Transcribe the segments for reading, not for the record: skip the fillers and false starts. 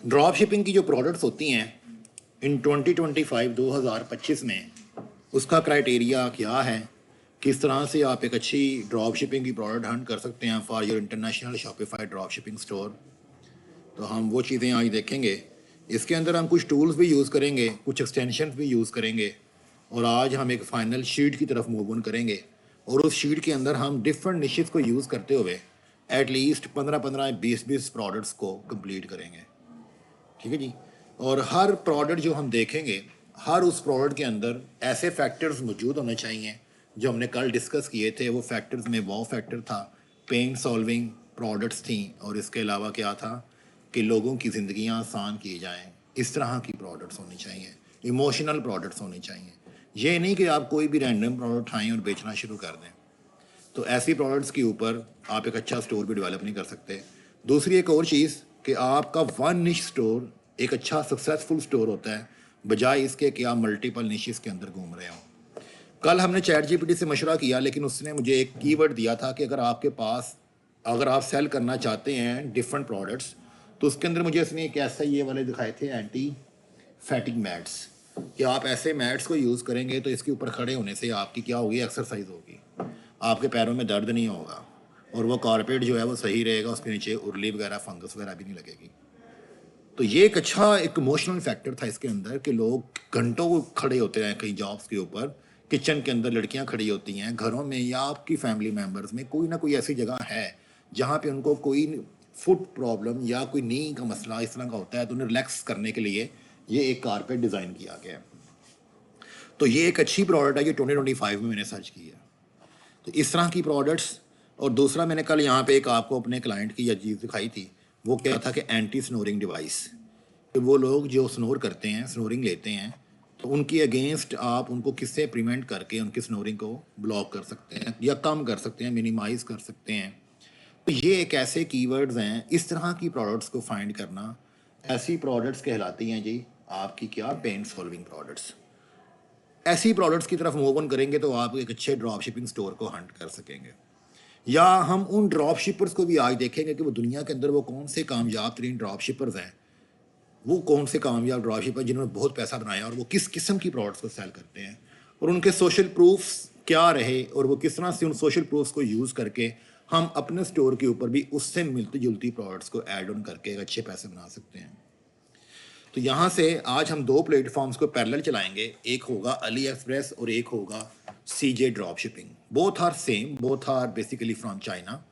Drop shipping की जो products होती हैं इन 2025 में, उसका क्राइटेरिया क्या है, किस तरह से आप एक अच्छी ड्रॉप शिपिंग की प्रोडक्ट हंट कर सकते हैं for your international Shopify drop shipping store. तो हम वो चीज़ें आज देखेंगे। इसके अंदर हम कुछ टूल्स भी यूज़ करेंगे, कुछ एक्सटेंशंस भी यूज़ करेंगे, और आज हम एक फाइनल शीट की तरफ मूव ऑन करेंगे। और उस शीट के अंदर हम डिफरेंट निशेस को यूज़ करते हुए एटलीस्ट 15-15, 20-20 प्रोडक्ट्स को कंप्लीट करेंगे। ठीक है जी। और हर प्रोडक्ट जो हम देखेंगे, हर उस प्रोडक्ट के अंदर ऐसे फैक्टर्स मौजूद होने चाहिए जो हमने कल डिस्कस किए थे। वो फैक्टर्स में वो फैक्टर था, पेन सॉल्विंग प्रोडक्ट्स थी, और इसके अलावा क्या था कि लोगों की ज़िंदगियां आसान की जाएं, इस तरह की प्रोडक्ट्स होनी चाहिए, इमोशनल प्रोडक्ट्स होनी चाहिए। ये नहीं कि आप कोई भी रैंडम प्रोडक्ट उठाएं और बेचना शुरू कर दें। तो ऐसी प्रोडक्ट्स के ऊपर आप एक अच्छा स्टोर भी डेवलप नहीं कर सकते। दूसरी एक और चीज़ कि आपका वन निश स्टोर एक अच्छा सक्सेसफुल स्टोर होता है, बजाय इसके कि आप मल्टीपल निशेस के अंदर घूम रहे हो। कल हमने चैट जीपीटी से मशवरा किया, लेकिन उसने मुझे एक कीवर्ड दिया था कि अगर आपके पास, अगर आप सेल करना चाहते हैं डिफरेंट प्रोडक्ट्स, तो उसके अंदर मुझे इसने एक ऐसा ये वाले दिखाए थे, एंटी फैटिक मैट्स, कि आप ऐसे मैट्स को यूज़ करेंगे तो इसके ऊपर खड़े होने से आपकी क्या होगी, एक्सरसाइज होगी, आपके पैरों में दर्द नहीं होगा, और वो कारपेट जो है वो सही रहेगा, उसके नीचे उर्ली वगैरह फंगस वगैरह भी नहीं लगेगी। तो ये एक अच्छा एक इमोशनल फैक्टर था इसके अंदर कि लोग घंटों खड़े होते हैं कई जॉब्स के ऊपर, किचन के अंदर लड़कियां खड़ी होती हैं, घरों में या आपकी फैमिली मेम्बर्स में कोई ना कोई ऐसी जगह है जहाँ पे उनको कोई फुट प्रॉब्लम या कोई नी का मसला इस तरह का होता है, तो उन्हें रिलैक्स करने के लिए ये एक कारपेट डिज़ाइन किया गया है। तो ये एक अच्छी प्रोडक्ट है, ये 2025 में मैंने सर्च की है। तो इस तरह की प्रोडक्ट्स। और दूसरा मैंने कल यहाँ पे एक आपको अपने क्लाइंट की यह चीज़ दिखाई थी, वो क्या था कि एंटी स्नोरिंग डिवाइस। कि वो लोग जो स्नोर करते हैं, स्नोरिंग लेते हैं, तो उनकी अगेंस्ट आप उनको किससे प्रिवेंट करके उनकी स्नोरिंग को ब्लॉक कर सकते हैं या कम कर सकते हैं, मिनिमाइज कर सकते हैं। तो ये एक ऐसे कीवर्ड्स हैं, इस तरह की प्रोडक्ट्स को फाइंड करना, ऐसी प्रोडक्ट्स कहलाती हैं जी आपकी क्या, पेन सॉल्विंग प्रोडक्ट्स। ऐसी प्रोडक्ट्स की तरफ मूव ऑन करेंगे तो आप एक अच्छे ड्रॉप शिपिंग स्टोर को हंट कर सकेंगे। या हम उन ड्रॉप शिपर्स को भी आज देखेंगे कि वो दुनिया के अंदर वो कौन से कामयाब तरीन ड्रॉप शिपर्स हैं, वो कौन से कामयाब ड्रॉप शिपर जिन्होंने बहुत पैसा बनाया और वो किस किस्म की प्रोडक्ट्स को सेल करते हैं, और उनके सोशल प्रूफ्स क्या रहे, और वो किस तरह से उन सोशल प्रूफ्स को यूज़ करके हम अपने स्टोर के ऊपर भी उससे मिलती जुलती प्रोडक्ट्स को ऐड ऑन करके अच्छे पैसे बना सकते हैं। तो यहाँ से आज हम दो प्लेटफॉर्म्स को पैरेलल चलाएंगे, एक होगा अली एक्सप्रेस और एक होगा CJ drop shipping. Both are same, both are basically from China.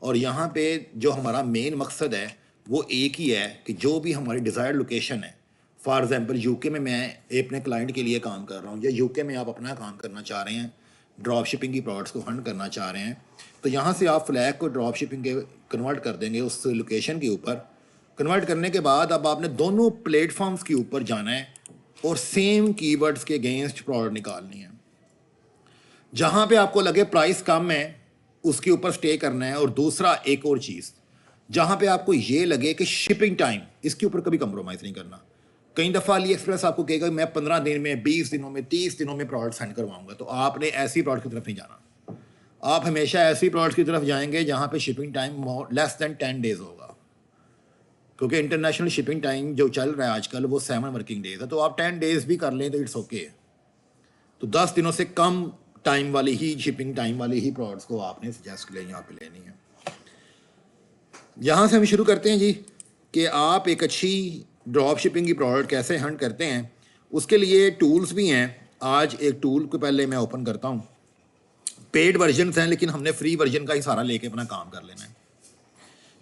और यहाँ पे जो हमारा मेन मकसद है वो एक ही है कि जो भी हमारी डिज़ायर्ड लोकेशन है, फॉर एग्जांपल यूके में मैं अपने क्लाइंट के लिए काम कर रहा हूँ, या यूके में आप अपना काम करना चाह रहे हैं, ड्रॉप शिपिंग की प्रोडक्ट्स को फंड करना चाह रहे हैं, तो यहाँ से आप फ्लैग को ड्रॉप शिपिंग के कन्वर्ट कर देंगे उस लोकेशन के ऊपर। कन्वर्ट करने के बाद अब आपने दोनों प्लेटफॉर्म्स के ऊपर जाना है और सेम कीवर्ड्स के अगेंस्ट प्रोडक्ट निकालनी है। जहां पे आपको लगे प्राइस कम है उसके ऊपर स्टे करना है, और दूसरा एक और चीज़, जहां पे आपको ये लगे कि शिपिंग टाइम, इसके ऊपर कभी कंप्रोमाइज़ नहीं करना। कई दफ़ा अली एक्सप्रेस आपको कहेगा मैं 15 दिन में, 20 दिनों में, 30 दिनों में प्रोडक्ट सेंड करवाऊंगा, तो आपने ऐसी प्रोडक्ट की तरफ नहीं जाना। आप हमेशा ऐसी प्रोडक्ट की तरफ जाएंगे जहां पे shipping time less than 10 days होगा, क्योंकि इंटरनेशनल शिपिंग टाइम जो चल रहा है आजकल वो 7 वर्किंग डेज है। तो आप 10 डेज भी कर लें तो इट्स ओके। तो 10 दिनों से कम टाइम वाली ही शिपिंग टाइम वाली ही प्रोडक्ट्स को आपने सजेस्ट ले यहाँ पे लेनी है। यहाँ से हम शुरू करते हैं जी कि आप एक अच्छी ड्रॉप शिपिंग की प्रोडक्ट कैसे हंट करते हैं। उसके लिए टूल्स भी हैं। आज एक टूल को पहले मैं ओपन करता हूँ। पेड वर्जन हैं, लेकिन हमने फ्री वर्जन का ही सहारा लेके अपना काम कर लेना है।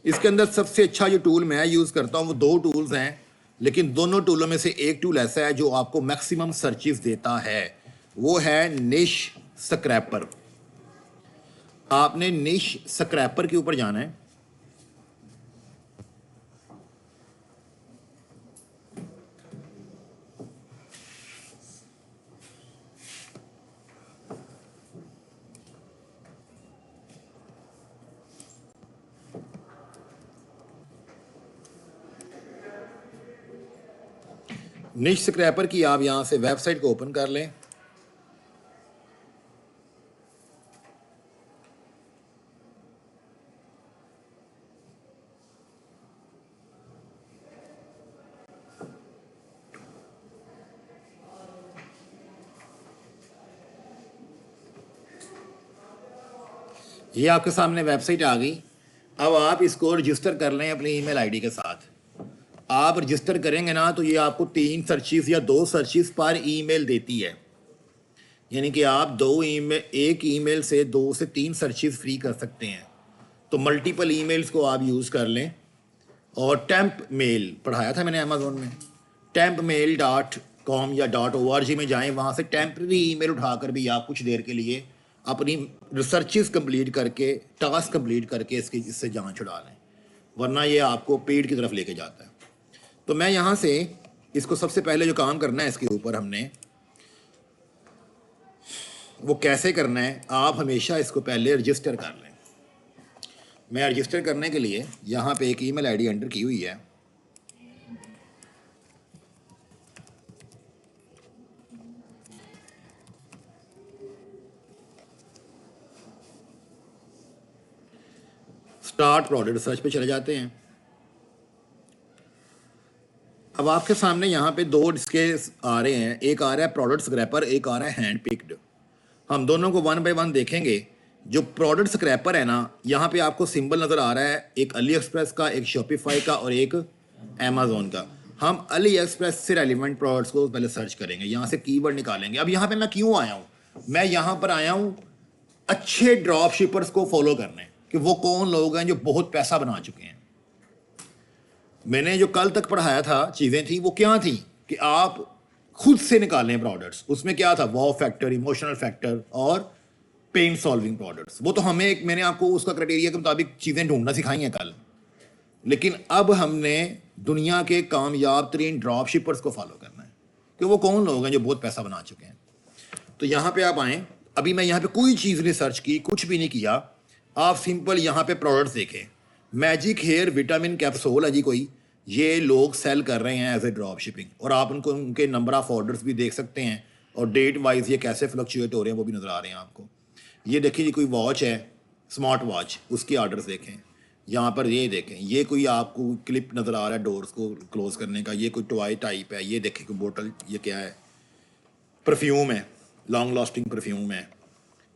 इसके अंदर सबसे अच्छा जो टूल मैं यूज़ करता हूँ वो दो टूल्स हैं, लेकिन दोनों टूलों में से एक टूल ऐसा है जो आपको मैक्सिमम सर्चेस देता है, वो है निश स्क्रैपर। आपने निश स्क्रैपर के ऊपर जाना है। निश स्क्रैपर की आप यहाँ से वेबसाइट को ओपन कर लें। ये आपके सामने वेबसाइट आ गई। अब आप इसको रजिस्टर कर लें अपनी ईमेल आईडी के साथ। आप रजिस्टर करेंगे ना तो ये आपको 3 सर्चिस या 2 सर्चिस पर ईमेल देती है, यानी कि आप एक ईमेल से 2 से 3 सर्चिस फ्री कर सकते हैं। तो मल्टीपल ईमेल्स को आप यूज़ कर लें। और टेम्प मेल पढ़ाया था मैंने अमेज़ोन में, tempmail.com या .org में जाएं, वहाँ से टेम्प्रेरी ईमेल उठाकर भी आप कुछ देर के लिए अपनी रिसर्चेस कंप्लीट करके, टास्क कंप्लीट करके इससे जान छुड़ा लें, वरना ये आपको पेड की तरफ लेके जाता है। तो मैं यहाँ से इसको सबसे पहले जो काम करना है इसके ऊपर हमने, वो कैसे करना है, आप हमेशा इसको पहले रजिस्टर कर लें। मैं रजिस्टर करने के लिए यहाँ पे एक ईमेल आईडी एंटर की हुई है। स्टार्ट प्रोडक्ट सर्च पे चले जाते हैं। अब आपके सामने यहाँ पे 2 इसके आ रहे हैं, एक आ रहा है प्रोडक्ट स्क्रैपर, एक आ रहा है हैंड पिक्ड। हम दोनों को 1 बाय 1 देखेंगे। जो प्रोडक्ट स्क्रैपर है ना, यहाँ पे आपको सिंबल नज़र आ रहा है, एक अली एक्सप्रेस का, एक शॉपिफाई का और एक अमेज़ोन का। हम अली एक्सप्रेस से रेलिवेंट प्रोडक्ट्स को पहले सर्च करेंगे, यहाँ से कीवर्ड निकालेंगे। अब यहाँ पे मैं क्यों आया हूँ? मैं यहाँ पर आया हूँ अच्छे ड्रॉप शिपर्स को फॉलो करने, कि वो कौन लोग हैं जो बहुत पैसा बना चुके हैं। मैंने जो कल तक पढ़ाया था चीज़ें थी, वो क्या थी कि आप खुद से निकालें प्रोडक्ट्स। उसमें क्या था? वाव फैक्टर, इमोशनल फैक्टर और पेन सॉल्विंग प्रोडक्ट्स। वो तो मैंने आपको उसका क्राइटेरिया के मुताबिक चीज़ें ढूंढना सिखाई हैं कल। लेकिन अब हमने दुनिया के कामयाब तरीन ड्रॉप शिपर्स को फॉलो करना है कि वो कौन लोग हैं जो बहुत पैसा बना चुके हैं। तो यहाँ पे आप आएँ। अभी मैं यहाँ पे कोई चीज़ नहीं सर्च की, कुछ भी नहीं किया। आप सिंपल यहाँ पे प्रोडक्ट्स देखें। मैजिक हेयर विटामिन कैप्सूल है जी कोई, ये लोग सेल कर रहे हैं एज ए ड्रॉप शिपिंग, और आप उनको उनके नंबर ऑफ ऑर्डर्स भी देख सकते हैं और डेट वाइज ये कैसे फ्लक्चुएट हो रहे हैं वो भी नज़र आ रहे हैं आपको। ये देखिए जी, कोई वॉच है, स्मार्ट वॉच, उसके ऑर्डर्स देखें। यहाँ पर ये देखें, ये कोई आपको क्लिप नज़र आ रहा है डोर्स को क्लोज करने का, ये कोई टॉय टाइप है। ये देखें कोई बोतल, ये क्या है? परफ्यूम है, लॉन्ग लास्टिंग परफ्यूम है।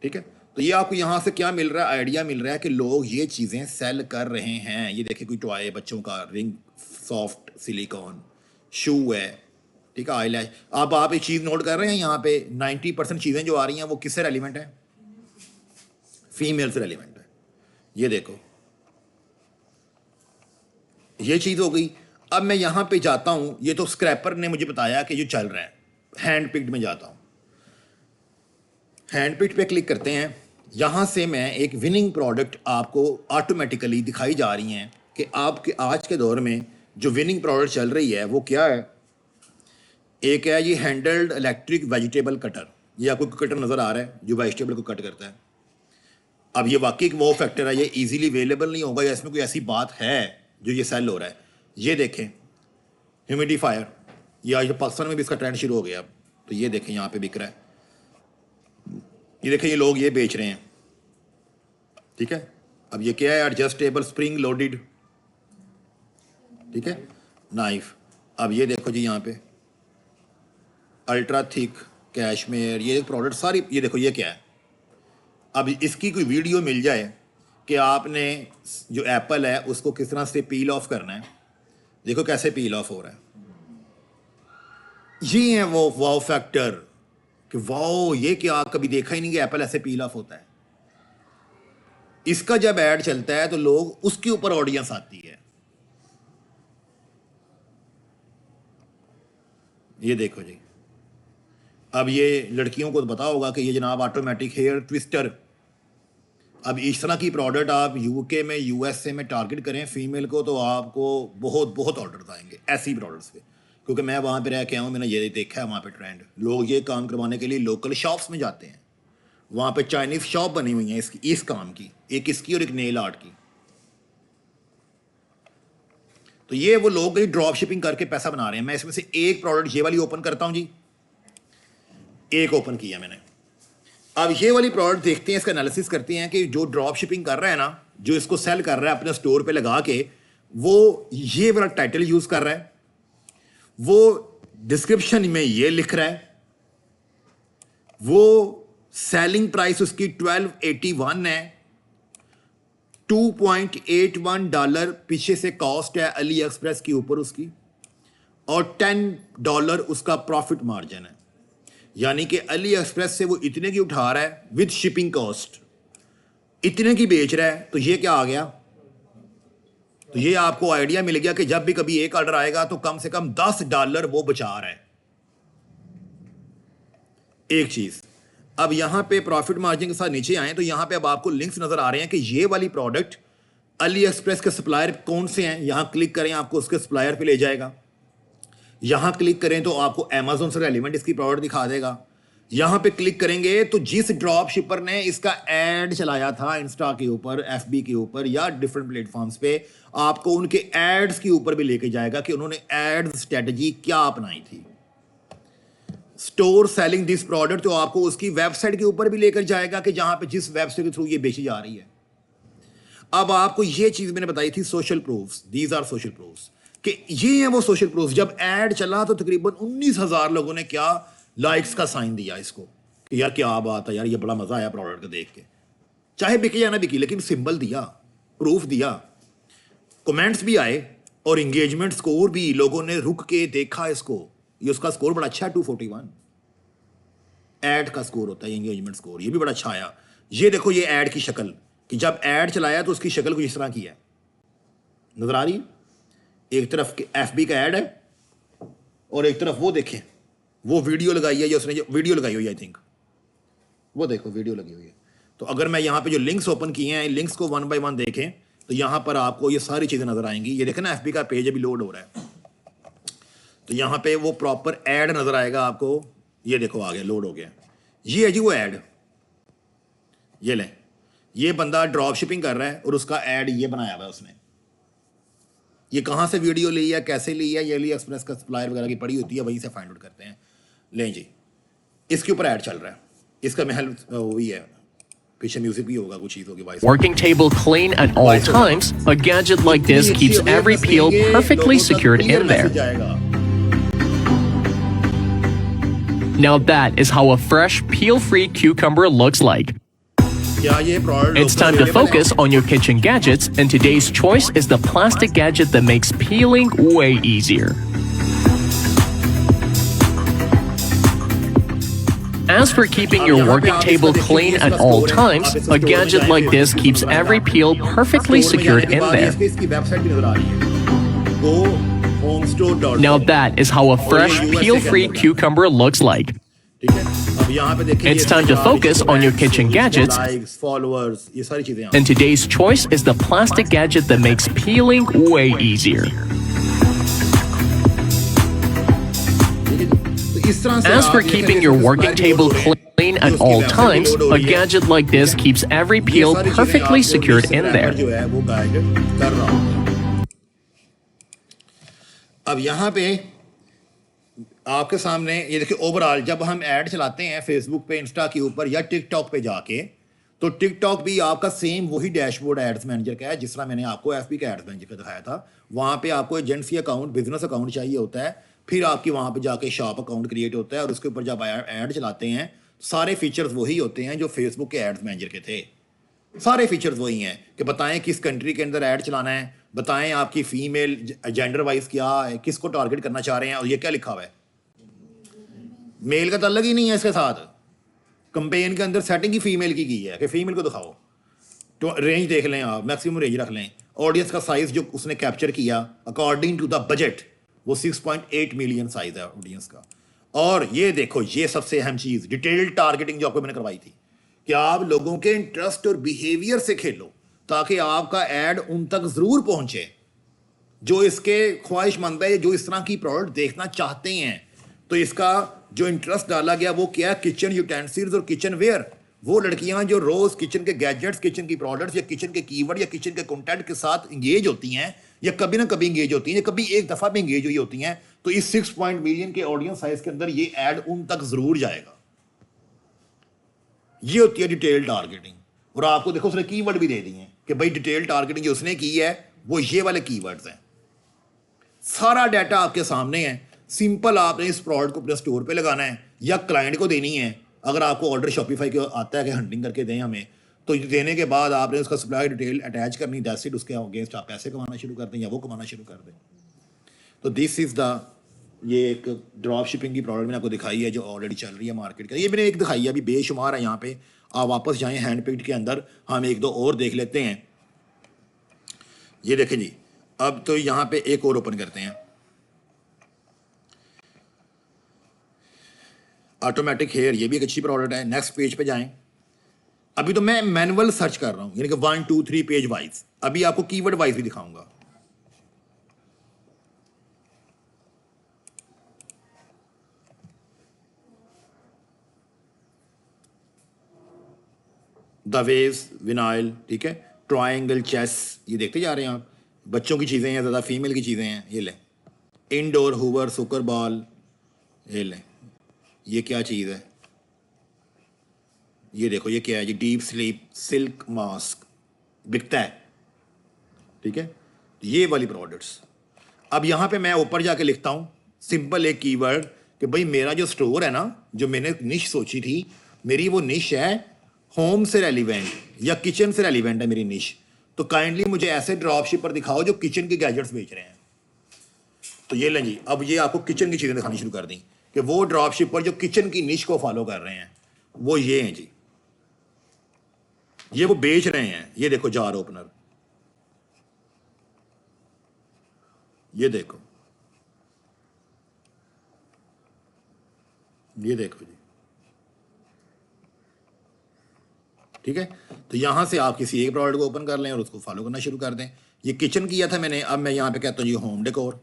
ठीक है, तो ये आपको यहाँ से क्या मिल रहा है? आइडिया मिल रहा है कि लोग ये चीज़ें सेल कर रहे हैं। ये देखिए कोई टॉय बच्चों का, रिंग, सॉफ्ट सिलिकॉन, शू है। ठीक है, आईलैश। अब आप एक चीज़ नोट कर रहे हैं, यहाँ पे 90% चीज़ें जो आ रही हैं वो किससे रेलिवेंट है? फीमेल से रेलिवेंट है। ये देखो, ये चीज़ हो गई। अब मैं यहाँ पे जाता हूँ, ये तो स्क्रैपर ने मुझे बताया कि जो चल रहा है। हैंड पिक्ड में जाता हूँ, हैंड पिक्ड पे क्लिक करते हैं। यहाँ से मैं एक विनिंग प्रोडक्ट आपको ऑटोमेटिकली दिखाई जा रही हैं कि आपके आज के दौर में जो विनिंग प्रोडक्ट चल रही है वो क्या है। एक है ये हैंडल्ड इलेक्ट्रिक वेजिटेबल कटर। ये आपको कटर नज़र आ रहा है जो वेजिटेबल को कट करता है। अब ये वाकई एक वो फैक्टर है, ये इजीली अवेलेबल नहीं होगा या इसमें कोई ऐसी बात है जो ये सेल हो रहा है। ये देखें ह्यूमिडिफायर, ये आज पाकिस्तान में भी इसका ट्रेंड शुरू हो गया। अब तो ये देखें यहाँ पे बिक रहा है। ये देखें ये लोग ये बेच रहे हैं। ठीक है, अब ये क्या है? Adjustable spring loaded. ठीक है, नाइफ। अब ये देखो जी यहाँ पे अल्ट्रा थिक कैशमेयर, ये प्रोडक्ट सारी, ये देखो ये क्या है। अब इसकी कोई वीडियो मिल जाए कि आपने जो एप्पल है उसको किस तरह से पील ऑफ करना है। देखो कैसे पील ऑफ हो रहा है। ये है वो वाव फैक्टर कि वाओ, ये क्या कभी देखा ही नहीं कि एप्पल ऐसे पील ऑफ होता है। इसका जब ऐड चलता है तो लोग उसके ऊपर ऑडियंस आती है। ये देखो जी, अब ये लड़कियों को तो पता होगा कि ये जनाब ऑटोमेटिक हेयर ट्विस्टर। अब इस तरह की प्रोडक्ट आप यूके में, यूएसए में टारगेट करें फीमेल को तो आपको बहुत बहुत ऑर्डर्स आएंगे ऐसी प्रोडक्ट्स पे, क्योंकि मैं वहाँ पे रह के आया हूँ, मैंने ये देखा है वहाँ पे ट्रेंड। लोग ये काम करवाने के लिए लोकल शॉप्स में जाते हैं। वहाँ पे चाइनीज़ शॉप बनी हुई है इस काम की, एक इसकी और एक नेल आर्ट की। तो ये वो लोग ड्रॉप शिपिंग करके पैसा बना रहे हैं। मैं इसमें से एक प्रोडक्ट ये वाली ओपन करता हूँ जी, एक ओपन किया मैंने। अब ये वाली प्रोडक्ट देखते हैं, इसका एनालिसिस करते हैं कि जो ड्रॉप शिपिंग कर रहा है ना, जो इसको सेल कर रहा है अपने स्टोर पे लगा के, वो ये वाला टाइटल यूज कर रहा है, वो डिस्क्रिप्शन में ये लिख रहा है, वो सेलिंग प्राइस उसकी 1281 है, $2.81 पीछे से कॉस्ट है अली एक्सप्रेस के ऊपर उसकी, और $10 उसका प्रॉफिट मार्जिन है। यानी कि अली एक्सप्रेस से वो इतने की उठा रहा है विद शिपिंग कॉस्ट, इतने की बेच रहा है। तो ये क्या आ गया, तो ये आपको आइडिया मिल गया कि जब भी कभी एक ऑर्डर आएगा तो कम से कम $10 वो बचा रहा है। एक चीज, अब यहां पे प्रॉफिट मार्जिन के साथ नीचे आए तो यहां पे अब आपको लिंक्स नजर आ रहे हैं कि ये वाली प्रोडक्ट अली एक्सप्रेस के सप्लायर कौन से हैं। यहां क्लिक करें, आपको उसके सप्लायर पे ले जाएगा। यहां क्लिक करें तो आपको अमेजोन से रेलिवेंट इसकी प्रोडक्ट दिखा देगा। यहां पे क्लिक करेंगे तो जिस ड्रॉप शिपर ने इसका एड चलाया था इंस्टा के ऊपर, एफबी के ऊपर या डिफरेंट प्लेटफॉर्म्स पे, आपको उनके एड्स के ऊपर भी लेके जाएगा कि उन्होंने एड स्ट्रेटजी क्या अपनाई थी। स्टोर सेलिंग दिस प्रोडक्ट, तो आपको उसकी वेबसाइट के ऊपर भी लेकर जाएगा कि जहां पे जिस वेबसाइट के थ्रू ये बेची जा रही है। अब आपको ये चीज मैंने बताई थी, social proofs, these are social proofs, कि ये है वो सोशल प्रूफ। जब एड चला तो तकरीबन 19,000 लोगों ने क्या लाइक्स का साइन दिया इसको कि यार क्या बात है यार, ये बड़ा मजा आया प्रोडक्ट को देख के। चाहे बिके या ना बिके, लेकिन सिंबल दिया, प्रूफ दिया, कमेंट्स भी आए और इंगेजमेंट स्कोर भी, लोगों ने रुक के देखा इसको। ये उसका स्कोर बड़ा अच्छा है, 241 एड का स्कोर होता है, एंगेजमेंट स्कोर, ये भी बड़ा अच्छा आया। ये देखो ये एड की शक्ल, कि जब एड चलाया तो उसकी शक्ल कुछ इस तरह की है, नजर आ रही है। एक तरफ एफबी का एड है और एक तरफ वो देखें, वो वीडियो लगाई है, या उसने जो वीडियो लगाई हुई है, आई थिंक वो देखो वीडियो लगी हुई है। तो अगर मैं यहाँ पे जो लिंक्स ओपन किए हैं, लिंक्स को 1 बाय 1 देखें तो यहाँ पर आपको ये सारी चीज़ें नजर आएंगी। ये देखें ना, एफबी का पेज अभी लोड हो रहा है, तो यहाँ पे वो प्रॉपर एड नजर आएगा आपको। ये देखो आ गया, लोड हो गया। ये है जी वो एड, ये लें, ये बंदा ड्रॉप शिपिंग कर रहा है और उसका एड ये बनाया हुआ है उसने। ये कहाँ से वीडियो ली है, कैसे ली है, ये अली एक्सप्रेस का सप्लायर वगैरह की पड़ी होती है, वहीं से फाइंड आउट करते हैं। लें जी, इसके ऊपर ऐड चल रहा है, इसका महल वही है, पीछे म्यूजिक भी होगा, कुछ चीज होगी। Working table clean at all times. A gadget like this keeps every peel perfectly secured in there. Now that is how a fresh, peel-free cucumber looks like. It's time to focus on your kitchen gadgets, and today's choice is the plastic gadget that makes peeling way easier. As for keeping your working table clean at all times, a gadget like this keeps every peel perfectly secured in there. Now that is how a fresh, peel-free cucumber looks like. It's time to focus on your kitchen gadgets, and today's choice is the plastic gadget that makes peeling way easier. As for keeping your working table clean at all times, a gadget like this keeps every peel perfectly secured in there. अब यहाँ पे आपके सामने ये देखिए, overall जब हम add चलाते हैं फेसबुक पे, इंस्टा के ऊपर या टिकटॉक पे जाके, तो टिकटॉक भी आपका सेम वही डैशबोर्ड एड्स मैनेजर का है जिस तरह मैंने आपको एफबी का एड्स मैनेजर का दिखाया था। वहाँ पे आपको एजेंसी अकाउंट, बिजनेस अकाउंट चाहिए होता है, फिर आपकी वहाँ पे जाके शॉप अकाउंट क्रिएट होता है और उसके ऊपर जब ऐड चलाते हैं सारे फीचर्स वही होते हैं जो फेसबुक के एड्स मैनेजर के थे। सारे फीचर्स वही हैं कि बताएं किस कंट्री के अंदर ऐड चलाना है, बताएं आपकी फीमेल जेंडर वाइज क्या है, किसको टारगेट करना चाह रहे हैं, और ये क्या लिखा हुआ है, मेल का ताल्लुक ही नहीं है इसके साथ। कंपेन के अंदर सेटिंग ही फीमेल की है कि फीमेल को दिखाओ, तो रेंज देख लें आप, मैक्सिमम रेंज रख लें। ऑडियंस का साइज जो उसने कैप्चर किया अकॉर्डिंग टू द बजट, वो 6.8 मिलियन साइज है ऑडियंस का। और ये देखो, ये सबसे अहम चीज, डिटेल्ड टारगेटिंग जो आपको मैंने करवाई थी कि आप लोगों के इंटरेस्ट और बिहेवियर से खेलो ताकि आपका एड उन तक जरूर पहुंचे जो इसके ख्वाहिशमंद है, जो इस तरह की प्रोडक्ट देखना चाहते हैं। तो इसका जो इंटरेस्ट डाला गया वो क्या, किचन यूटेंसिल्स और किचन वेयर। वो लड़कियां जो रोज किचन के गैजेट्स, किचन की प्रोडक्ट्स या किचन के कीवर्ड या किचन के कंटेंट के साथ इंगेज होती हैं, या कभी ना कभी इंगेज होती हैं, या कभी एक दफा भी इंगेज हुई होती हैं, तो इस 6 मिलियन के ऑडियंस साइज के अंदर ये ऐड उन तक जरूर जाएगा। ये होती है डिटेल टारगेटिंग। और आपको देखो उसने कीवर्ड भी दे दिए हैं कि भाई डिटेल टारगेटिंग जो उसने की है वो ये वाले कीवर्ड्स हैं। सारा डाटा आपके सामने है, सिंपल आपने इस प्रोडक्ट को अपने स्टोर पे लगाना है या क्लाइंट को देनी है। अगर आपको ऑर्डर शॉपिफाई को आता है कि हंटिंग करके दें हमें, तो देने के बाद आपने उसका सप्लाई डिटेल अटैच करनी, दैट्स इट, उसके अगेंस्ट आप पैसे कमाना शुरू कर दें या वो कमाना शुरू कर दें। तो दिस इज़ द, ये एक ड्रॉप शिपिंग की प्रोडक्ट मैंने आपको दिखाई है जो ऑलरेडी चल रही है मार्केट का। ये मैंने एक दिखाई है, अभी बेशुमार है यहाँ पे। आप वापस जाएं हैंड पिक्ड के अंदर, हम एक दो और देख लेते हैं। ये देखें जी, अब तो यहाँ पे एक और ओपन करते हैं। ऑटोमेटिक हेयर, ये भी एक अच्छी प्रोडक्ट है। नेक्स्ट पेज पे जाएं। अभी तो मैं मैनुअल सर्च कर रहा हूँ, यानी कि 1 2 3 पेज वाइज। अभी आपको कीवर्ड वाइज भी दिखाऊंगा। द वेव्स विनाइल, ठीक है, ट्रायंगल चेस, ये देखते जा रहे हैं आप। बच्चों की चीज़ें हैं, ज़्यादा फीमेल की चीज़ें हैं। ये लें, इंडोर हूवर सुकर बॉल, ये लें। ये क्या चीज़ है, ये देखो, ये क्या है जी, डीप स्लीप सिल्क मास्क बिकता है, ठीक है। ये वाली प्रोडक्ट्स। अब यहाँ पे मैं ऊपर जाके लिखता हूँ सिंपल एक कीवर्ड कि भाई मेरा जो स्टोर है ना, जो मैंने निश सोची थी, मेरी वो निश है होम से रेलिवेंट या किचन से रेलिवेंट है मेरी निश। तो काइंडली मुझे ऐसे ड्रॉप शिपर दिखाओ जो किचन के गैजेट्स बेच रहे हैं। तो ये लें जी, अब ये आपको किचन की चीज़ें दिखानी शुरू कर दी कि वो ड्रॉप शिपर जो किचन की निश को फॉलो कर रहे हैं, वो ये हैं जी, ये वो बेच रहे हैं। ये देखो जार ओपनर, ये देखो, ये देखो जी, ठीक है। तो यहां से आप किसी एक प्रोडक्ट को ओपन कर लें और उसको फॉलो करना शुरू कर दें। ये किचन किया था मैंने, अब मैं यहाँ पे कहता हूँ जी होम डेकोर,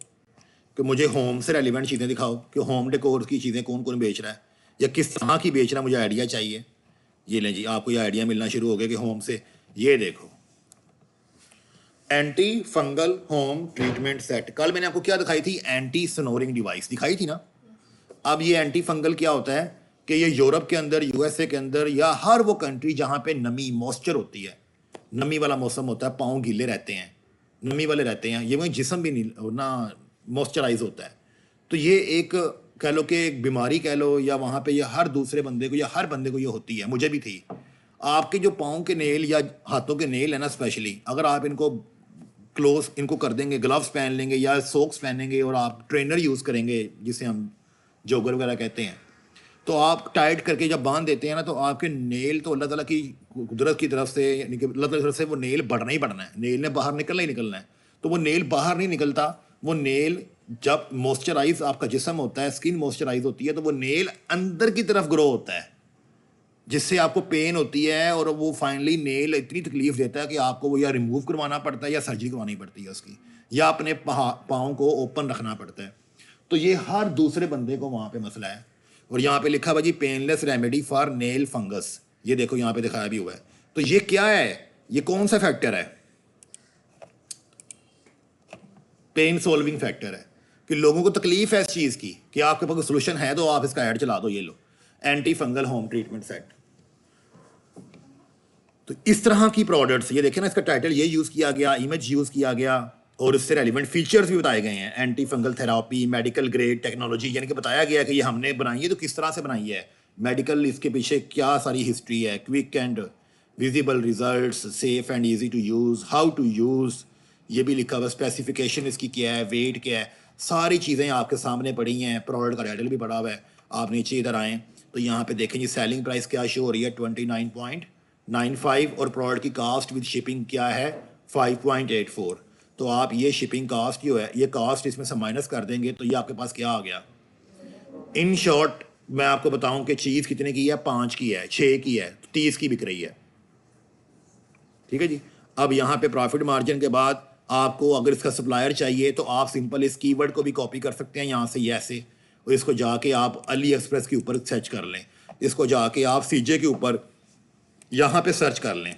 कि मुझे होम से रेलिवेंट चीज़ें दिखाओ कि होम डेकोर की चीज़ें कौन कौन बेच रहा है या किस तरह की बेच रहा है, मुझे आइडिया चाहिए। ये लें जी, आपको ये आइडिया मिलना शुरू हो गया कि होम से। ये देखो, anti fungal home treatment set. कल मैंने आपको क्या दिखाई थी, एंटी स्नोरिंग डिवाइस दिखाई थी ना। अब ये एंटी फंगल क्या होता है कि ये यूरोप के अंदर, यूएसए के अंदर या हर वो कंट्री जहाँ पे नमी मॉइस्चर होती है, नमी वाला मौसम होता है, पाँव गीले रहते हैं, नमी वाले रहते हैं, ये वही जिस्म भी ना मॉइस्चराइज होता है। तो ये एक कह लो कि एक बीमारी कह लो, या वहाँ पे ये हर दूसरे बंदे को या हर बंदे को ये होती है, मुझे भी थी। आपके जो पाँव के नेल या हाथों के नेल है ना, स्पेशली अगर आप इनको क्लोज इनको कर देंगे, ग्लव्स पहन लेंगे या सोक्स पहनेंगे और आप ट्रेनर यूज़ करेंगे जिसे हम जोगर वगैरह कहते हैं, तो आप टाइट करके जब बांध देते हैं ना, तो आपके नेल तो अल्लाह ताला की कुदरत की तरफ से, यानी कि अल्लाह ताला की तरफ से वो नेल बढ़ना ही बढ़ना है, नेल ने बाहर निकलना ही निकलना है। तो वो नेल बाहर नहीं निकलता, वो नेल जब मॉइस्चराइज आपका जिस्म होता है, स्किन मॉइस्चराइज होती है, तो वो नेल अंदर की तरफ ग्रो होता है, जिससे आपको पेन होती है और वो फाइनली नेल इतनी तकलीफ देता है कि आपको वो या रिमूव करवाना पड़ता है या सर्जरी करवानी पड़ती है उसकी, या अपने पाँव को ओपन रखना पड़ता है। तो ये हर दूसरे बंदे को वहाँ पे मसला है। और यहाँ पे लिखा हुआ जी painless remedy for nail fungus, ये देखो यहाँ पे दिखाया भी हुआ है। तो ये क्या है, ये कौन सा फैक्टर है, पेन सॉल्विंग फैक्टर है, कि लोगों को तकलीफ है इस चीज़ की कि आपके पास सोल्यूशन है तो आप इसका ऐड चला दो, ये लो anti fungal home treatment set. तो इस तरह की प्रोडक्ट्स, ये देखें ना, इसका टाइटल ये यूज़ किया गया, इमेज यूज़ किया गया और इससे रेलिवेंट फीचर्स भी बताए गए हैं। Anti fungal therapy, medical grade technology, यानी कि बताया गया है कि ये हमने बनाई है तो किस तरह से बनाई है, मेडिकल इसके पीछे क्या सारी हिस्ट्री है, quick and visible results, safe and easy to use, how to use, ये भी लिखा हुआ, स्पेसिफिकेशन इसकी क्या है, वेट क्या है, सारी चीज़ें आपके सामने पड़ी हैं। प्रोडक्ट का टाइटल भी पड़ा हुआ है। आप नीचे इधर आएँ तो यहाँ पे देखें जी सेलिंग प्राइस क्या शो हो रही है, 29.95, और प्रोडक्ट की कास्ट विद शिपिंग क्या है, 5.84। तो आप ये शिपिंग कास्ट जो है, ये कास्ट इसमें से माइनस कर देंगे तो ये आपके पास क्या आ गया। इन शॉर्ट मैं आपको बताऊं कि चीज़ कितने की है, 5 की है, 6 की है, 30 की बिक रही है, ठीक है जी। अब यहाँ पे प्रॉफिट मार्जिन के बाद आपको अगर इसका सप्लायर चाहिए तो आप सिंपल इस कीवर्ड को भी कॉपी कर सकते हैं यहाँ से, ये ऐसे, और इसको जाके आप अली एक्सप्रेस के ऊपर सर्च कर लें, इसको जाके आप सीजे के ऊपर यहाँ पे सर्च कर लें,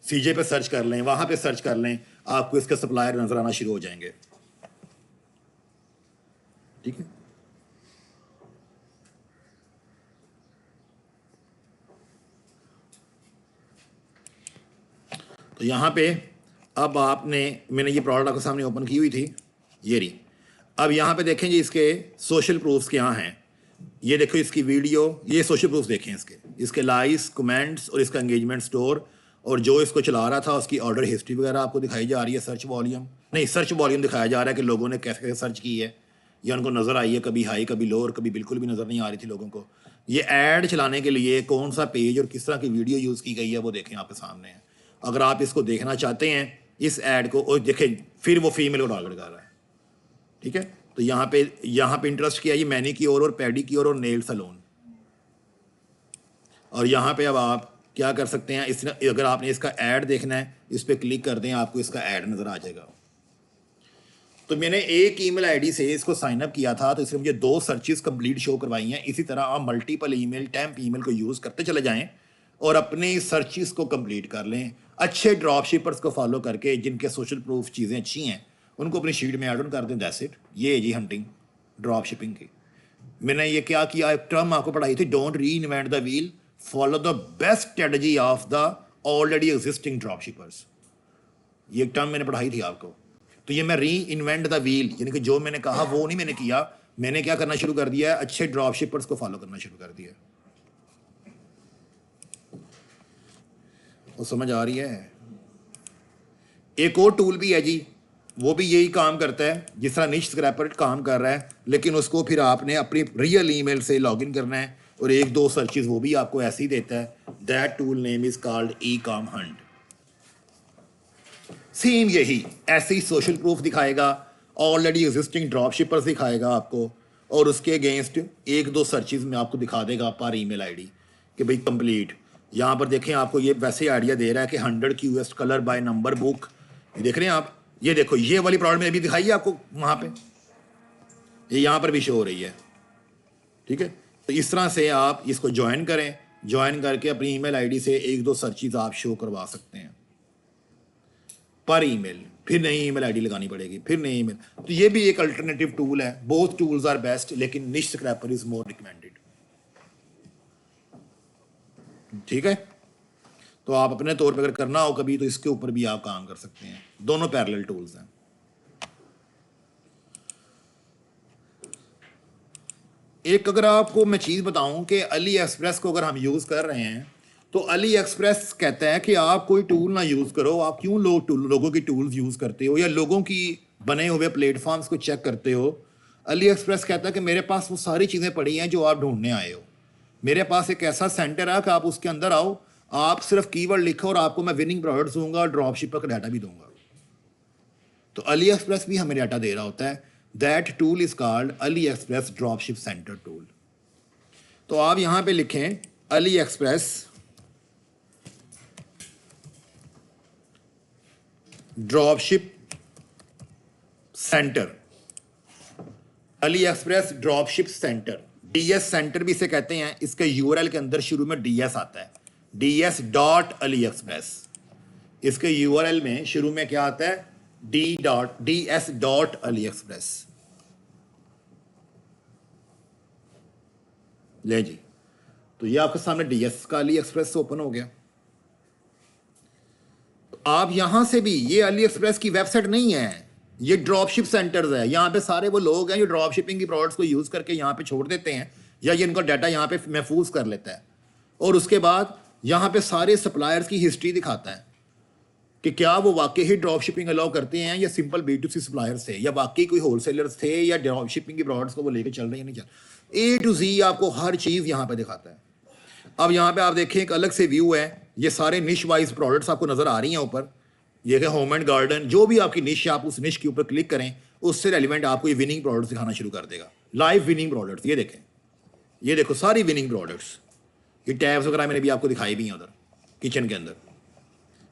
सीजे पे सर्च कर लें, वहाँ पे सर्च कर लें, आपको इसके सप्लायर नजर आना शुरू हो जाएंगे, ठीक है। तो यहाँ पे अब मैंने ये प्रोडक्ट आपके सामने ओपन की हुई थी, ये रही। अब यहाँ पे देखें जी इसके सोशल प्रूफ्स क्या हैं। ये देखो इसकी वीडियो, ये सोशल प्रूफ देखें इसके लाइक्स, कमेंट्स और इसका एंगेजमेंट स्टोर, और जो इसको चला रहा था उसकी ऑर्डर हिस्ट्री वगैरह आपको दिखाई जा रही है। सर्च वॉल्यूम दिखाया जा रहा है कि लोगों ने कैसे कैसे सर्च की है या उनको नज़र आई है, कभी हाई कभी लो, और कभी बिल्कुल भी नज़र नहीं आ रही थी लोगों को। ये ऐड चलाने के लिए कौन सा पेज और किस तरह की वीडियो यूज़ की गई है वो देखें आपके सामने है। अगर आप इसको देखना चाहते हैं इस ऐड को, और देखें फिर वो फीमेल को टारगेट कर रहा है, ठीक है। तो यहाँ पे इंटरेस्ट किया ये मैनीक्योर और पेडिक्योर और नेल सैलून। और यहाँ पे अब आप क्या कर सकते हैं, अगर आपने इसका ऐड देखना है इस पर क्लिक कर दें, आपको इसका ऐड नज़र आ जाएगा। तो मैंने एक ईमेल आईडी से इसको साइन अप किया था, तो इसमें मुझे 2 सर्चेस कंप्लीट शो करवाई हैं। इसी तरह आप मल्टीपल ईमेल, टेम्प ईमेल को यूज़ करते चले जाएं और अपने सर्चेस को कंप्लीट कर लें। अच्छे ड्रॉप शिपर्स को फॉलो करके जिनके सोशल प्रूफ चीज़ें अच्छी हैं उनको अपनी शीट में ऐड ऑन कर दें। That's it. ये है जी हंटिंग ड्रॉप शिपिंग की। मैंने ये क्या किया, एक टर्म आपको पढ़ाई थी, डोंट री invent the wheel, follow the best strategy of the already existing drop shippers. ये एक टर्म मैंने पढ़ाई थी आपको। तो ये मैं री इन्वेंट द व्हील, यानी कि जो मैंने कहा वो नहीं मैंने किया। मैंने क्या करना शुरू कर दिया है, अच्छे ड्रॉप शिपर्स को फॉलो करना शुरू कर दिया। वो समझ आ रही है। एक और टूल भी है जी, वो भी यही काम करता है जिस तरह निश स्क्रैपर काम कर रहा है, लेकिन उसको फिर आपने अपनी रियल ईमेल से लॉगिन करना है और 1-2 सर्चेस वो भी आपको ऐसे ही देता है। That tool name is called e-com Hunt. Same यही ऐसे ही सोशल प्रूफ दिखाएगा, ऑलरेडी एग्जिस्टिंग ड्रॉप शिपर्स दिखाएगा आपको, और उसके अगेंस्ट 1-2 सर्चेस में आपको दिखा देगा पर ईमेल आईडी कि भाई कंप्लीट। यहाँ पर देखें आपको ये वैसे आइडिया दे रहा है कि 100 क्यूएस्ट कलर बाय नंबर बुक। देख रहे हैं आप, ये देखो ये वाली प्रॉब्लम मैंने अभी दिखाई है आपको वहाँ पे, ये यहाँ पर भी शो हो रही है, ठीक है। तो इस तरह से आप इसको ज्वाइन करें, ज्वाइन करके अपनी ईमेल आईडी से 1-2 सर्चेस आप शो करवा सकते हैं पर ईमेल। फिर नई ईमेल आईडी लगानी पड़ेगी, फिर नई ईमेल। तो ये भी एक अल्टरनेटिव टूल है। बोथ टूल्स आर बेस्ट, लेकिन निश स्क्रैपर इज मोर रिकमेंडेड, ठीक है। तो आप अपने तौर पर अगर करना हो कभी तो इसके ऊपर भी आप काम कर सकते हैं। दोनों पैरेलल टूल्स हैं। एक अगर आपको मैं चीज़ बताऊं कि अली एक्सप्रेस को अगर हम यूज़ कर रहे हैं तो अली एक्सप्रेस कहता है कि आप कोई टूल ना यूज़ करो। आप क्यों लोगों की टूल्स यूज़ करते हो या लोगों की बने हुए प्लेटफॉर्म्स को चेक करते हो। अली एक्सप्रेस कहता है कि मेरे पास वो सारी चीज़ें पड़ी हैं जो आप ढूंढने आए हो। मेरे पास एक ऐसा सेंटर है कि आप उसके अंदर आओ, आप सिर्फ कीवर्ड लिखो और आपको मैं विनिंग प्रोडक्ट्स दूंगा और ड्रॉप शिपर का डाटा भी दूंगा। तो अली एक्सप्रेस भी हमें डाटा दे रहा होता है। That tool is called Ali express drop ship centre tool. तो आप यहां पे लिखें Ali express drop ship centre, Ali express drop ship centre, DS centre भी इसे कहते हैं। इसके यूआरएल के अंदर शुरू में डीएस आता है, ds.aliexpress। इसके यूआरएल में शुरू में क्या आता है, ds.aliexpress। ले जी, तो ये आपके सामने डीएस का अली एक्सप्रेस ओपन हो गया। तो आप यहां से भी, ये अली एक्सप्रेस की वेबसाइट नहीं है, ये ड्रॉप शिप सेंटर्स है। यहाँ पे सारे वो लोग हैं जो ड्रॉप शिपिंग की प्रोडक्ट्स को यूज करके यहाँ पे छोड़ देते हैं या ये इनका डाटा यहाँ पे महफूज कर लेता है, और उसके बाद यहाँ पे सारे सप्लायर्स की हिस्ट्री दिखाता है कि क्या वो वाकई ही ड्रॉप शिपिंग अलाउ करते हैं या सिंपल B2C सप्लायर्स थे या वाकई कोई होलसेलर्स थे या ड्रॉप शिपिंग की प्रोडक्ट्स को वो लेकर चल रहे हैं नहीं चल। A to Z आपको हर चीज़ यहाँ पे दिखाता है। अब यहाँ पे आप देखें एक अलग से व्यू है, ये सारे निश वाइज प्रोडक्ट्स आपको नजर आ रही हैं ऊपर। ये है होम एंड गार्डन, जो भी आपकी निश, आप उस निश के ऊपर क्लिक करें उससे रेलिवेंट आपको ये विनिंग प्रोडक्ट्स दिखाना शुरू कर देगा। लाइव विनिंग प्रोडक्ट्स, ये देखें, ये देखो सारी विनिंग प्रोडक्ट्स, ये टैब्स वगैरह मैंने भी आपको दिखाई भी हैं उधर किचन के अंदर।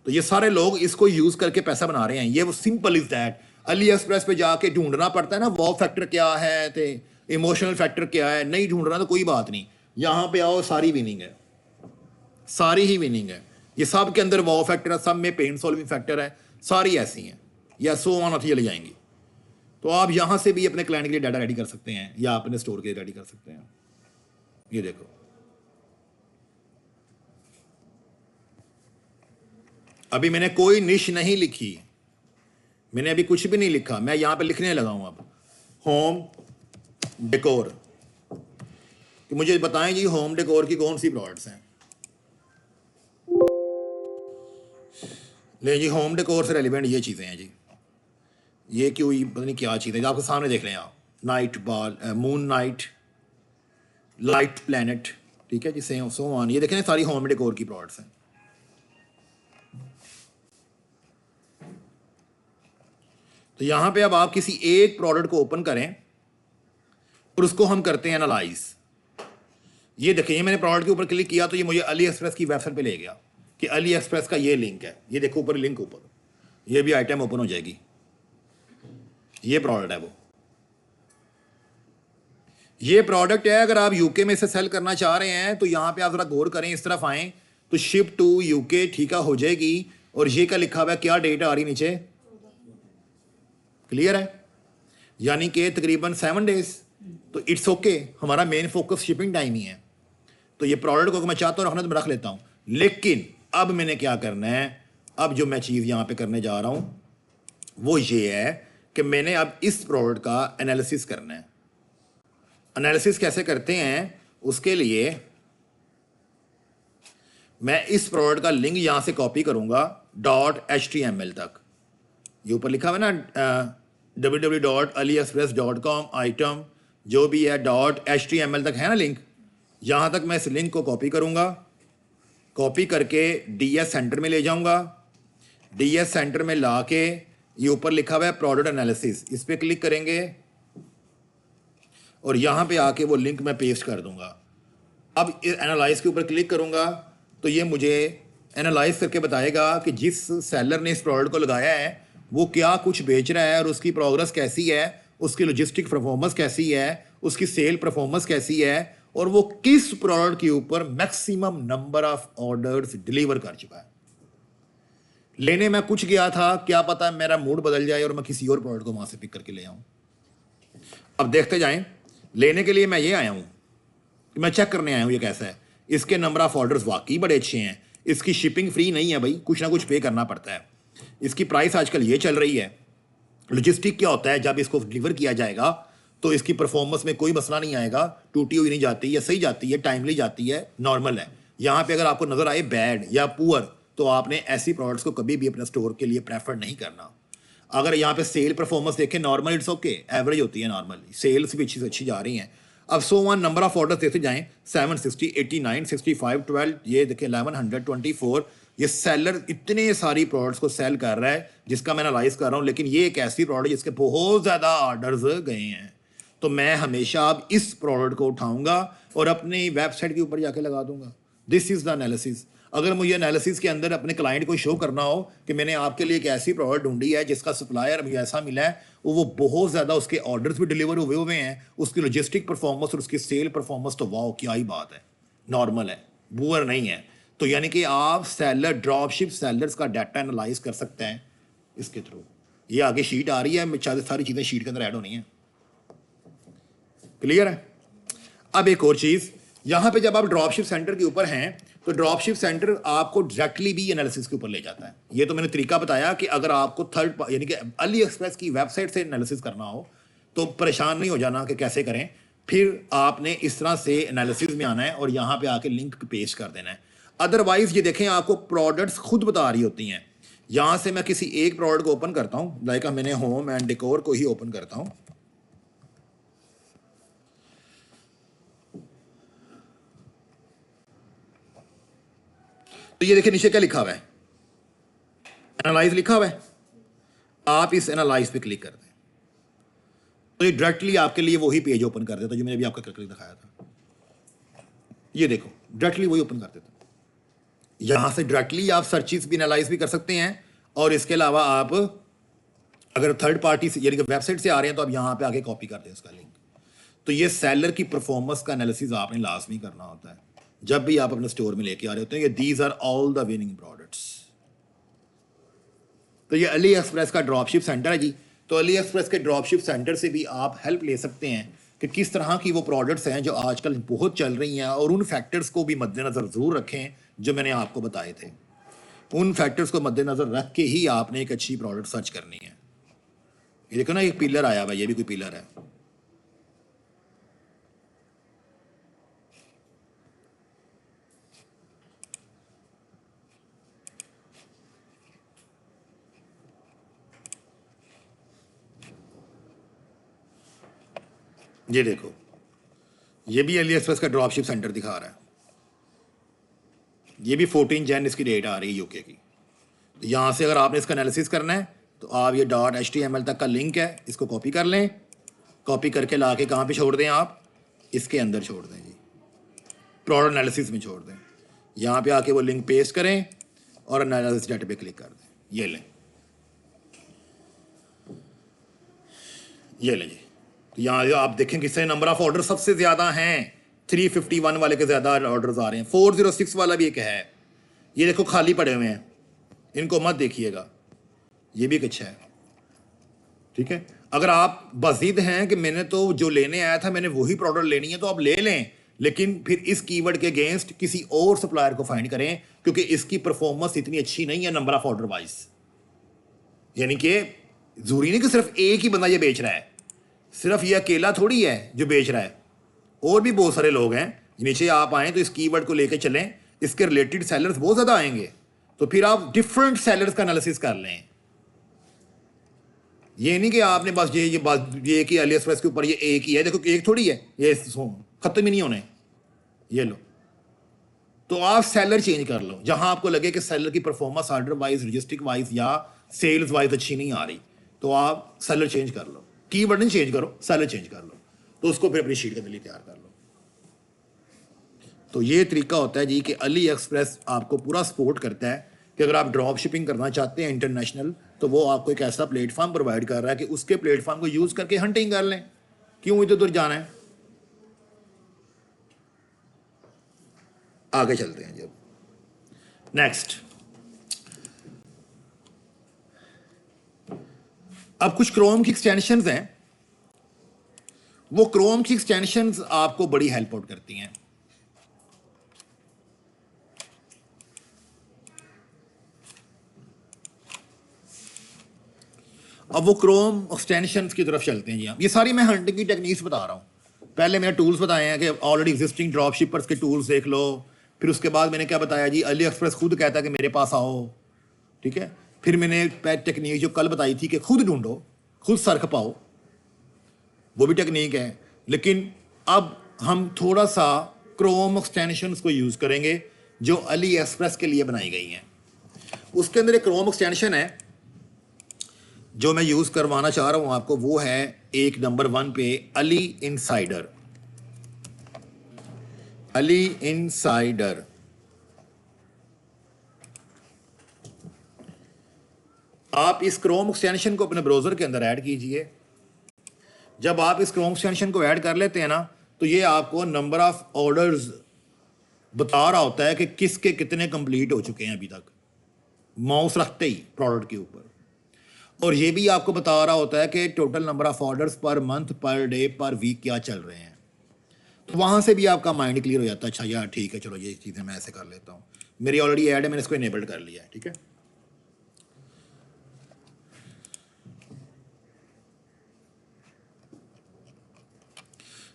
तो ये सारे लोग इसको यूज करके पैसा बना रहे हैं। ये वो simple is that. Ali express पे जाके ढूंढना पड़ता है ना, वॉव फैक्टर क्या है, थे इमोशनल फैक्टर क्या है, नहीं ढूंढना तो कोई बात नहीं, यहाँ पे आओ, सारी विनिंग है, सारी ही विनिंग है। ये सब के अंदर वॉव फैक्टर है, सब में पेन सॉल्विंग फैक्टर है, सारी ऐसी हैं, या सो ऑन चली जाएंगी। तो आप यहाँ से भी अपने क्लाइंट के लिए डाटा रेडी कर सकते हैं या अपने स्टोर के लिए रेडी कर सकते हैं। ये देखो, अभी मैंने कोई निश नहीं लिखी, मैंने अभी कुछ भी नहीं लिखा, मैं यहां पे लिखने लगा हूं अब होम डेकोर, कि मुझे बताएं जी होम डेकोर की कौन सी प्रोडक्ट्स हैं। ले जी होम डेकोर से रेलिवेंट ये चीज़ें हैं जी, ये क्यों ही पता नहीं क्या चीज़ है, आपके सामने देख लें आप, night ball, moon night, light planet, ठीक है जी, से सो ऑन, ये देखें सारी होम डेकोर की प्रोडक्ट्स हैं। तो यहाँ पे अब आप किसी एक प्रोडक्ट को ओपन करें और उसको हम करते हैं एनालाइज। ये देखिए, ये मैंने प्रोडक्ट के ऊपर क्लिक किया तो ये मुझे अली एक्सप्रेस की वेबसाइट पे ले गया कि अली एक्सप्रेस का ये लिंक है, ये देखो ऊपर लिंक, ऊपर ये भी आइटम ओपन हो जाएगी, ये प्रोडक्ट है वो, ये प्रोडक्ट है। अगर आप यूके में से सेल करना चाह रहे हैं तो यहाँ पे आप जरा गौर करें, इस तरफ आएँ तो शिप टू यूके ठीका हो जाएगी, और ये का लिखा हुआ है, क्या डेट आ रही नीचे, क्लियर है, यानी कि तकरीबन 7 डेज। तो इट्स ओके, हमारा मेन फोकस शिपिंग टाइम ही है। तो ये प्रोडक्ट को मैं चाहता हूँ रखना तो मैं रख लेता हूँ, लेकिन अब मैंने क्या करना है, अब जो मैं चीज़ यहाँ पे करने जा रहा हूँ वो ये है कि मैंने अब इस प्रोडक्ट का एनालिसिस करना है। एनालिसिस कैसे करते हैं, उसके लिए मैं इस प्रोडक्ट का लिंक यहाँ से कॉपी करूँगा .html तक, ये ऊपर लिखा हुआ है ना www.aliexpress.com आइटम जो भी है .html तक है ना लिंक, यहाँ तक मैं इस लिंक को कॉपी करूँगा, कॉपी करके DS सेंटर में ले जाऊँगा, DS सेंटर में ला के ये ऊपर लिखा हुआ है प्रोडक्ट एनालिसिस, इस पर क्लिक करेंगे और यहाँ पे आके वो लिंक मैं पेस्ट कर दूँगा। अब एनालाइज के ऊपर क्लिक करूँगा तो ये मुझे एनालाइज करके बताएगा कि जिस सेलर ने इस प्रोडक्ट को लगाया है वो क्या कुछ बेच रहा है और उसकी प्रोग्रेस कैसी है, उसकी लॉजिस्टिक परफॉर्मेंस कैसी है, उसकी सेल परफॉर्मेंस कैसी है, और वो किस प्रोडक्ट के ऊपर maximum number of orders deliver कर चुका है। लेने में कुछ गया था, क्या पता मेरा मूड बदल जाए और मैं किसी और प्रोडक्ट को वहां से पिक करके ले आऊं। अब देखते जाएं, लेने के लिए मैं ये आया हूं, मैं चेक करने आया हूं ये कैसा है, इसके नंबर ऑफ ऑर्डर्स वाकई बड़े अच्छे हैं, इसकी शिपिंग फ्री नहीं है भाई, कुछ ना कुछ पे करना पड़ता है, इसकी प्राइस आजकल ये चल रही है। लॉजिस्टिक क्या होता है, जब इसको डिलीवर किया जाएगा तो इसकी परफॉर्मेंस में कोई मसला नहीं आएगा, टूटी हुई नहीं जाती, या सही जाती है, टाइमली जाती है, नॉर्मल है। यहाँ पे अगर आपको नजर आए बैड या पुअर तो आपने ऐसी प्रोडक्ट्स को कभी भी अपने स्टोर के लिए प्रेफर नहीं करना। अगर यहाँ पे सेल परफॉर्मेंस देखें नॉर्मल, इट्स ओके, एवरेज होती है नॉर्मल, सेल्स भी अच्छी से अच्छी जा रही हैं। अब 101 नंबर ऑफ ऑर्डर देखते जाएं, 760, 89, 65, 12, ये देखें 1124, ये सेलर इतने सारी प्रोडक्ट्स को सेल कर रहा है जिसका मैं एनालाइज कर रहा हूँ, लेकिन ये एक ऐसी प्रोडक्ट जिसके बहुत ज़्यादा ऑर्डर्स गए हैं। तो मैं हमेशा अब इस प्रोडक्ट को उठाऊंगा और अपनी वेबसाइट के ऊपर जाके लगा दूंगा। This is the analysis. अगर मुझे एनालिसिस के अंदर अपने क्लाइंट को शो करना हो कि मैंने आपके लिए एक ऐसी प्रोडक्ट ढूंढी है जिसका सप्लायर मुझे ऐसा मिला है, वो बहुत ज़्यादा उसके ऑर्डर्स भी डिलीवर हुए हैं, उसकी लॉजिस्टिक परफॉर्मेंस और उसकी सेल परफॉर्मेंस तो वाह क्या ही बात है, नॉर्मल है, बुअर नहीं है। तो यानी कि आप सेलर, ड्रॉपशिप सेलर्स का डाटा एनालाइज कर सकते हैं इसके थ्रू। ये आगे शीट आ रही है, सारी चीज़ें शीट के अंदर ऐड होनी है, क्लियर है। अब एक और चीज़, यहाँ पे जब आप ड्रॉपशिप सेंटर के ऊपर हैं तो ड्रॉपशिप सेंटर आपको डायरेक्टली भी एनालिसिस के ऊपर ले जाता है। ये तो मैंने तरीका बताया कि अगर आपको थर्ड यानी कि अली एक्सप्रेस की वेबसाइट से एनालिसिस करना हो तो परेशान नहीं हो जाना कि कैसे करें, फिर आपने इस तरह से एनालिसिस में आना है और यहाँ पे आके लिंक पेस्ट कर देना है। अदरवाइज ये देखें आपको प्रोडक्ट्स खुद बता रही होती हैं। यहाँ से मैं किसी एक प्रोडक्ट को ओपन करता हूँ, लाइक मैंने होम एंड डेकोर को ही ओपन करता हूँ। तो ये देखिए नीचे क्या लिखा हुआ है, एनालाइज लिखा हुआ है। आप इस एनालाइज पे क्लिक कर दें तो ये डायरेक्टली आपके लिए वही पेज ओपन कर देता जो मैंने अभी आपको करके दिखाया था। ये देखो डायरेक्टली वही ओपन कर देता। यहां से डायरेक्टली आप सर्चेस भी एनालाइज भी कर सकते हैं, और इसके अलावा आप अगर थर्ड पार्टी से यानी कि वेबसाइट से आ रहे हैं तो आप यहां पे आके कॉपी कर दें उसका लिंक। तो ये सेलर की परफॉर्मेंस का एनालिसिस आपने लाजमी करना होता है जब भी आप अपने स्टोर में लेके आ रहे होते हैं। ये these are all the winning products. तो ये अली एक्सप्रेस का ड्रॉपशिप सेंटर है जी। तो अली एक्सप्रेस के ड्रॉपशिप सेंटर से भी आप हेल्प ले सकते हैं कि किस तरह की वो प्रोडक्ट्स हैं जो आजकल बहुत चल रही हैं, और उन फैक्टर्स को भी मद्देनज़र ज़रूर रखें जो मैंने आपको बताए थे। उन फैक्टर्स को मद्देनज़र रख के ही आपने एक अच्छी प्रोडक्ट सर्च करनी है। ये देखो ना, एक पिलर आया हुआ, ये भी कोई पिलर है, ये देखो, ये भी अली एक्सप्रेस का ड्रॉपशिप सेंटर दिखा रहा है। ये भी 14 जन इसकी डेट आ रही है यूके की। तो यहाँ से अगर आपने इसका एनालिसिस करना है तो आप ये .html तक का लिंक है, इसको कॉपी कर लें। कॉपी करके ला के कहाँ पर छोड़ दें, आप इसके अंदर छोड़ दें जी, प्रोडक्ट एनालिसिस में छोड़ दें। यहाँ पे आके वो लिंक पेस्ट करें और एनालिसिस डाटा पे क्लिक कर दें। ये लें, ये लें जी। तो यहाँ आप देखें किससे नंबर ऑफ ऑर्डर सबसे ज़्यादा हैं, 351 वाले के ज़्यादा ऑर्डर्स आ रहे हैं। 406 वाला भी एक है, ये देखो खाली पड़े हुए हैं, इनको मत देखिएगा, ये भी एक अच्छा है। ठीक है, अगर आप बज़िद हैं कि मैंने तो जो लेने आया था मैंने वही प्रोडक्ट लेनी है तो आप ले लें, लेकिन फिर इस कीवर्ड के अगेंस्ट किसी और सप्लायर को फाइंड करें, क्योंकि इसकी परफॉर्मेंस इतनी अच्छी नहीं है नंबर ऑफ ऑर्डर वाइज। यानी कि जरूरी नहीं कि सिर्फ एक ही बंदा ये बेच रहा है, सिर्फ ये अकेला थोड़ी है जो बेच रहा है, और भी बहुत सारे लोग हैं। नीचे आप आएँ तो इस कीवर्ड को लेकर चलें, इसके रिलेटेड सेलर्स बहुत ज़्यादा आएंगे, तो फिर आप डिफरेंट सेलर्स का एनालिसिस कर लें। ये नहीं कि आपने बस ये कि अली एक्सप्रेस के ऊपर ये एक ही है, देखो एक थोड़ी है, ये खत्म ही नहीं होने। ये लो, तो आप सेलर चेंज कर लो, जहां आपको लगे कि सेलर की performance order wise, logistic wise या सेल्स वाइज अच्छी नहीं आ रही, तो आप सेलर चेंज कर लो। कीवर्ड नहीं चेंज करो, सेलर चेंज कर लो, तो उसको फिर अपनी शीट के लिए तैयार कर लो। तो ये तरीका होता है जी कि अली एक्सप्रेस आपको पूरा सपोर्ट करता है कि अगर आप ड्रॉप शिपिंग करना चाहते हैं इंटरनेशनल, तो वो आपको एक ऐसा प्लेटफॉर्म प्रोवाइड कर रहा है कि उसके प्लेटफॉर्म को यूज़ करके हंटिंग कर लें, क्यों इधर उधर जाना है। आगे चलते हैं जब नेक्स्ट। अब कुछ क्रोम की एक्सटेंशंस हैं, वो क्रोम की एक्सटेंशंस आपको बड़ी हेल्प आउट करती हैं। अब वो क्रोम एक्सटेंशंस की तरफ चलते हैं जी हम। ये सारी मैं हंटिंग की टेक्निक्स बता रहा हूँ। पहले मैंने टूल्स बताए हैं कि ऑलरेडी एग्जिस्टिंग ड्रॉप शिपर्स के टूल्स देख लो, फिर उसके बाद मैंने क्या बताया जी, अली एक्सप्रेस खुद कहता है कि मेरे पास आओ। ठीक है, फिर मैंने टेक्निक जो कल बताई थी कि खुद ढूंढो, खुद सर खपाओ, वो भी टेक्निक है। लेकिन अब हम थोड़ा सा क्रोम एक्सटेंशंस को यूज़ करेंगे जो अली एक्सप्रेस के लिए बनाई गई हैं। उसके अंदर एक क्रोम एक्सटेंशन है जो मैं यूज़ करवाना चाह रहा हूँ आपको, वो है एक नंबर 1 पे अली इनसाइडर। अली इनसाइडर आप इस क्रोम एक्सटेंशन को अपने ब्राउज़र के अंदर ऐड कीजिए। जब आप इस क्रोम एक्सटेंशन को ऐड कर लेते हैं ना, तो ये आपको नंबर ऑफ ऑर्डर्स बता रहा होता है कि किसके कितने कंप्लीट हो चुके हैं अभी तक, माउस रखते ही प्रोडक्ट के ऊपर। और ये भी आपको बता रहा होता है कि total number of orders per month, per day, per week क्या चल रहे हैं। तो वहाँ से भी आपका माइंड क्लियर हो जाता है, अच्छा यार ठीक है, चलो ये चीज़ें मैं ऐसे कर लेता हूँ, मेरी ऑलरेडी ऐड है, मैंने इसको इनेबल्ड कर लिया है। ठीक है,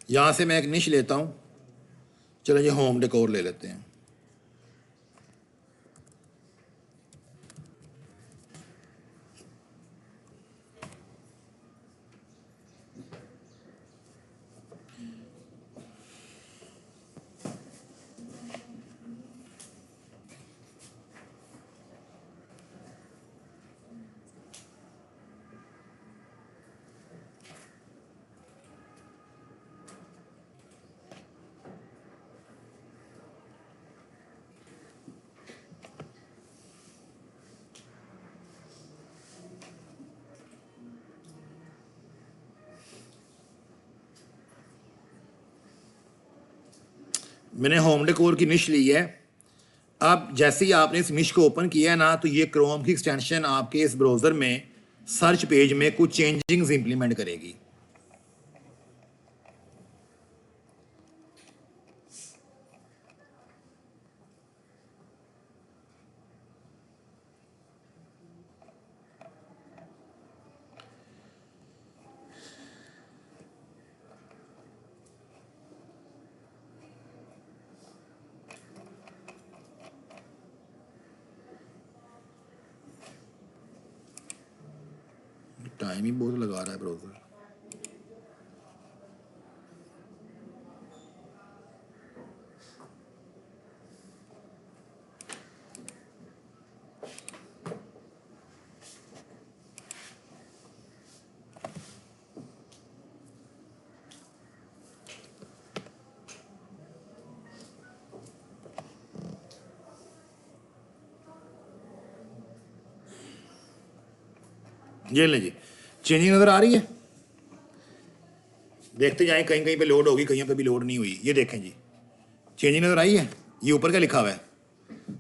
यहाँ से मैं एक निश लेता हूँ, चलो ये होम डेकोर ले लेते हैं। मैंने होम डेकोर की निश ली है। अब जैसे ही आपने इस निश को ओपन किया है ना, तो ये क्रोम की एक्सटेंशन आपके इस ब्राउज़र में सर्च पेज में कुछ चेंजिंग्स इंप्लीमेंट करेगी। टाइम ही बहुत लगा रहा है ब्राउज़र। ये ले जी, चेंजिंग नज़र आ रही है, देखते जाएं, कहीं कहीं पे लोड होगी, कहीं पे भी लोड नहीं हुई। ये देखें जी, चेंजिंग नज़र आई है। ये ऊपर क्या लिखा हुआ है,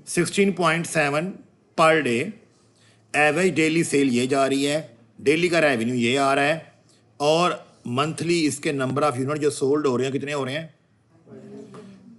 16.7 per day, average daily cell ये जा रही है, डेली का रेवेन्यू ये आ रहा है, और मंथली इसके नंबर ऑफ यूनिट जो सोल्ड हो रहे हैं कितने हो रहे हैं।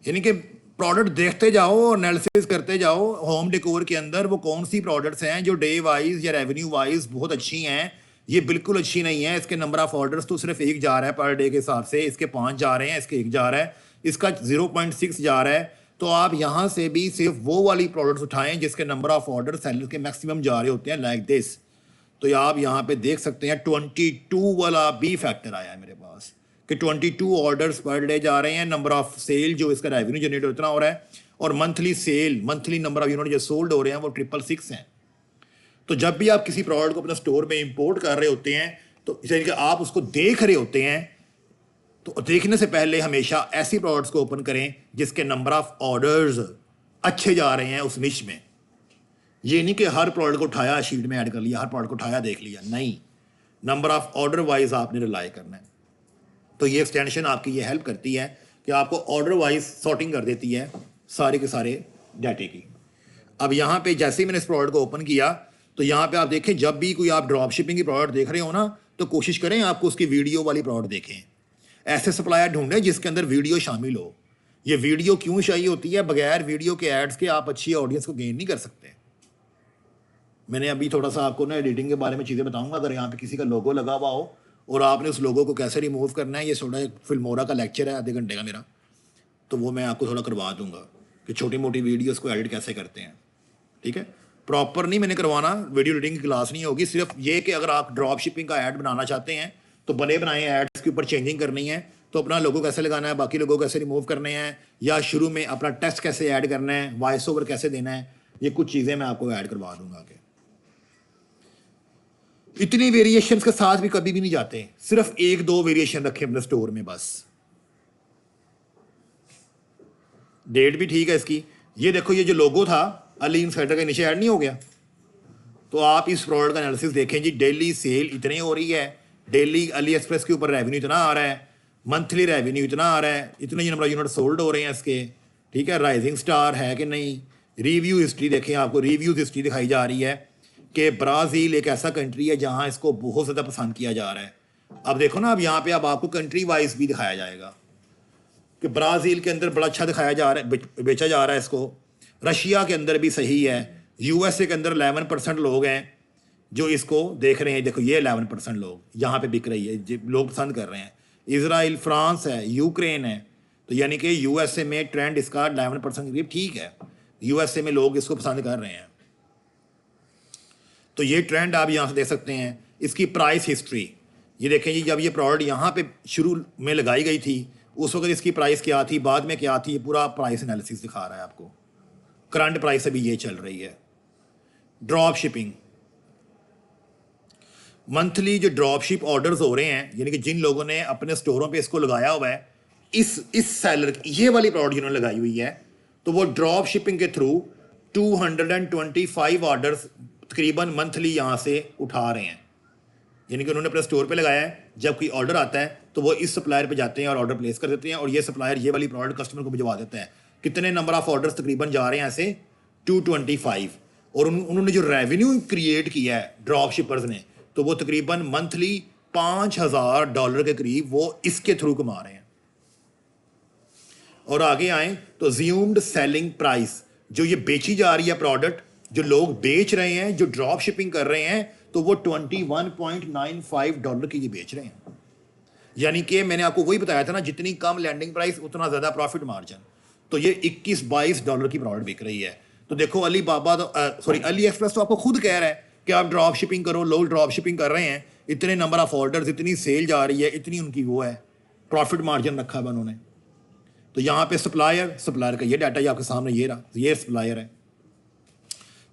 यानी कि प्रोडक्ट देखते जाओ और एनालिसिस करते जाओ होम डेकोर के अंदर वो कौन सी प्रोडक्ट्स हैं जो डे वाइज या रेवेन्यू वाइज बहुत अच्छी हैं। ये बिल्कुल अच्छी नहीं है। इसके नंबर ऑफ ऑर्डर्स तो सिर्फ एक जा रहा है पर डे के हिसाब से, इसके 5 जा रहे हैं, इसके 1 जा रहा है, इसका 0.6 जा रहा है। तो आप यहाँ से भी सिर्फ वो वाली प्रोडक्ट्स उठाएं जिसके नंबर ऑफ ऑर्डर सेलर के मैक्सिमम जा रहे होते हैं, लाइक दिस। तो आप यहाँ पे देख सकते हैं 22 वाला बी फैक्टर आया है मेरे पास कि 22 ऑर्डर्स पर डे जा रहे हैं, नंबर ऑफ सेल जो इसका रेवेन्यू जनरेट उतना हो रहा है, और monthly cell, monthly number of unit जो सोल्ड हो रहे हैं वो 666 हैं। तो जब भी आप किसी प्रोडक्ट को अपने स्टोर में इंपोर्ट कर रहे होते हैं तो यानी कि आप उसको देख रहे होते हैं, तो देखने से पहले हमेशा ऐसी प्रोडक्ट्स को ओपन करें जिसके नंबर ऑफ ऑर्डर्स अच्छे जा रहे हैं उस निश में। ये नहीं कि हर प्रोडक्ट को उठाया शीट में ऐड कर लिया, हर प्रोडक्ट को उठाया देख लिया, नहीं, नंबर ऑफ ऑर्डर वाइज आपने रिलाई करना है। तो ये एक्सटेंशन आपकी ये हेल्प करती है कि आपको ऑर्डर वाइज सॉर्टिंग कर देती है सारे के सारे डाटे की। अब यहाँ पे जैसे ही मैंने इस प्रोडक्ट को ओपन किया तो यहाँ पे आप देखें, जब भी कोई आप ड्रॉप शिपिंग की प्रोडक्ट देख रहे हो ना, तो कोशिश करें आपको उसकी वीडियो वाली प्रोडक्ट देखें। ऐसे सप्लायर ढूंढें जिसके अंदर वीडियो शामिल हो। ये वीडियो क्यों चाहिए होती है, बगैर वीडियो के एड्स के आप अच्छी ऑडियंस को गेन नहीं कर सकते। मैंने अभी थोड़ा सा आपको ना एडिटिंग के बारे में चीज़ें बताऊंगा। अगर यहाँ पे किसी का लोगो लगा हुआ हो और आपने उस लोगो को कैसे रिमूव करना है, ये थोड़ा एक फिल्मोरा का लेक्चर है आधे घंटे का मेरा, तो वो मैं आपको थोड़ा करवा दूंगा कि छोटी मोटी वीडियोस को एडिट कैसे करते हैं। ठीक है, प्रॉपर नहीं मैंने करवाना, वीडियो एडिटिंग की क्लास नहीं होगी। सिर्फ ये कि अगर आप ड्रॉप शिपिंग का ऐड बनाना चाहते हैं तो बने बनाए ऐड्स के ऊपर चेंजिंग करनी है, तो अपना लोगो कैसे लगाना है, बाकी लोगों कैसे रिमूव करने हैं, या शुरू में अपना टेक्स्ट कैसे ऐड करना है, वॉइस ओवर कैसे देना है, ये कुछ चीज़ें मैं आपको ऐड करवा दूंगा आगे। इतनी वेरिएशंस के साथ भी कभी भी नहीं जाते, सिर्फ 1-2 वेरिएशन रखें अपने स्टोर में बस। डेट भी ठीक है इसकी। ये देखो, ये जो लोगो था अली इनसाइडर के नीचे ऐड नहीं हो गया। तो आप इस प्रोडक्ट का एनालिसिस देखें जी, डेली सेल इतनी हो रही है, डेली अली एक्सप्रेस के ऊपर रेवेन्यू इतना आ रहा है, मंथली रेवेन्यू इतना आ रहा है, इतने ही नंबर यूनिट सोल्ड हो रहे हैं इसके। ठीक है, राइजिंग स्टार है कि नहीं। रिव्यू हिस्ट्री देखें, आपको रिव्यूज हिस्ट्री दिखाई जा रही है कि ब्राज़ील एक ऐसा कंट्री है जहां इसको बहुत ज़्यादा पसंद किया जा रहा है। अब देखो ना, अब यहाँ पे अब आपको कंट्री वाइज भी दिखाया जाएगा कि ब्राज़ील के अंदर बड़ा अच्छा दिखाया जा रहा है, बेचा जा रहा है इसको। रशिया के अंदर भी सही है। यूएसए के अंदर 11% लोग हैं जो इसको देख रहे हैं। देखो ये 11% लोग यहाँ पे बिक रही है, लोग पसंद कर रहे हैं। इजराइल, फ्रांस है, यूक्रेन है। तो यानी कि यूएसए में ट्रेंड इसका 11% करीब ठीक है। यूएसए में लोग इसको पसंद कर रहे हैं। तो ये ट्रेंड आप यहाँ से देख सकते हैं। इसकी प्राइस हिस्ट्री ये देखें जी, जब ये प्रोडक्ट यहाँ पे शुरू में लगाई गई थी उस वक्त इसकी प्राइस क्या थी, बाद में क्या थी, ये पूरा प्राइस एनालिसिस दिखा रहा है आपको। करंट प्राइस अभी ये चल रही है। ड्रॉप शिपिंग, मंथली जो ड्रॉप शिप ऑर्डर्स हो रहे हैं, यानी कि जिन लोगों ने अपने स्टोरों पे इसको लगाया हुआ है, इस सेलर ये वाली प्रोडक्ट जिन्होंने लगाई हुई है, तो वो ड्रॉप शिपिंग के थ्रू 225 ऑर्डर्स तकरीबन मंथली यहाँ से उठा रहे हैं। यानी कि उन्होंने अपने स्टोर पे लगाया है, जब कोई ऑर्डर आता है तो वो इस सप्लायर पे जाते हैं और ऑर्डर प्लेस कर देते हैं, और ये सप्लायर ये वाली प्रोडक्ट कस्टमर को भिजवा देता है। कितने नंबर ऑफ ऑर्डर्स तकरीबन जा रहे हैं ऐसे 225, और उन्होंने जो रेवेन्यू क्रिएट किया है ड्रॉप शिपर्स ने, तो वो तकरीबन मंथली $5,000 के करीब वो इसके थ्रू कमा रहे हैं। और आगे आए तो ज़्यूम्ड सेलिंग प्राइस, जो ये बेची जा रही है प्रोडक्ट, जो लोग बेच रहे हैं, जो ड्रॉप शिपिंग कर रहे हैं, तो वो $21.95 की ये बेच रहे हैं। यानी कि मैंने आपको वही बताया था ना, जितनी कम लैंडिंग प्राइस उतना ज़्यादा प्रॉफिट मार्जिन। तो ये $21-22 की प्रोडक्ट बिक रही है। तो देखो अली बाबा तो अली एक्सप्रेस तो आपको खुद कह रहा है कि आप ड्रॉप शिपिंग करो, लोग ड्रॉप शिपिंग कर रहे हैं, इतने नंबर ऑफ ऑर्डर्स, इतनी सेल जा रही है, इतनी उनकी वो है, प्रॉफिट मार्जिन रखा है उन्होंने। तो यहाँ पे सप्लायर का ये डाटा ये आपके सामने ये रहा, ये सप्लायर है।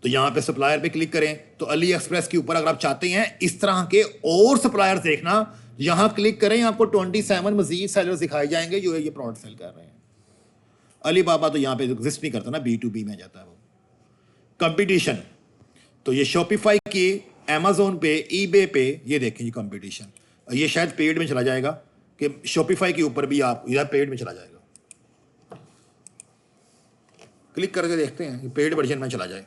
तो यहाँ पे सप्लायर पे क्लिक करें तो अली एक्सप्रेस के ऊपर अगर आप चाहते हैं इस तरह के और सप्लायर देखना, यहाँ क्लिक करें, आपको 27 मजीद सेलर्स दिखाए जाएंगे जो ये प्रोडक्ट सेल कर रहे हैं। अली बाबा तो यहाँ पे एग्जिस्ट नहीं करता ना, B2B में जाता है वो। कंपटीशन, तो ये शॉपिफाई की अमेजोन पे, ईबे पे, ये देखें जी कंपटीशन, ये शायद पेड में चला जाएगा कि शॉपिफाई के ऊपर भी आप इधर पेड में चला जाएगा। क्लिक करके देखते हैं कि पेड वर्जन में चला जाए।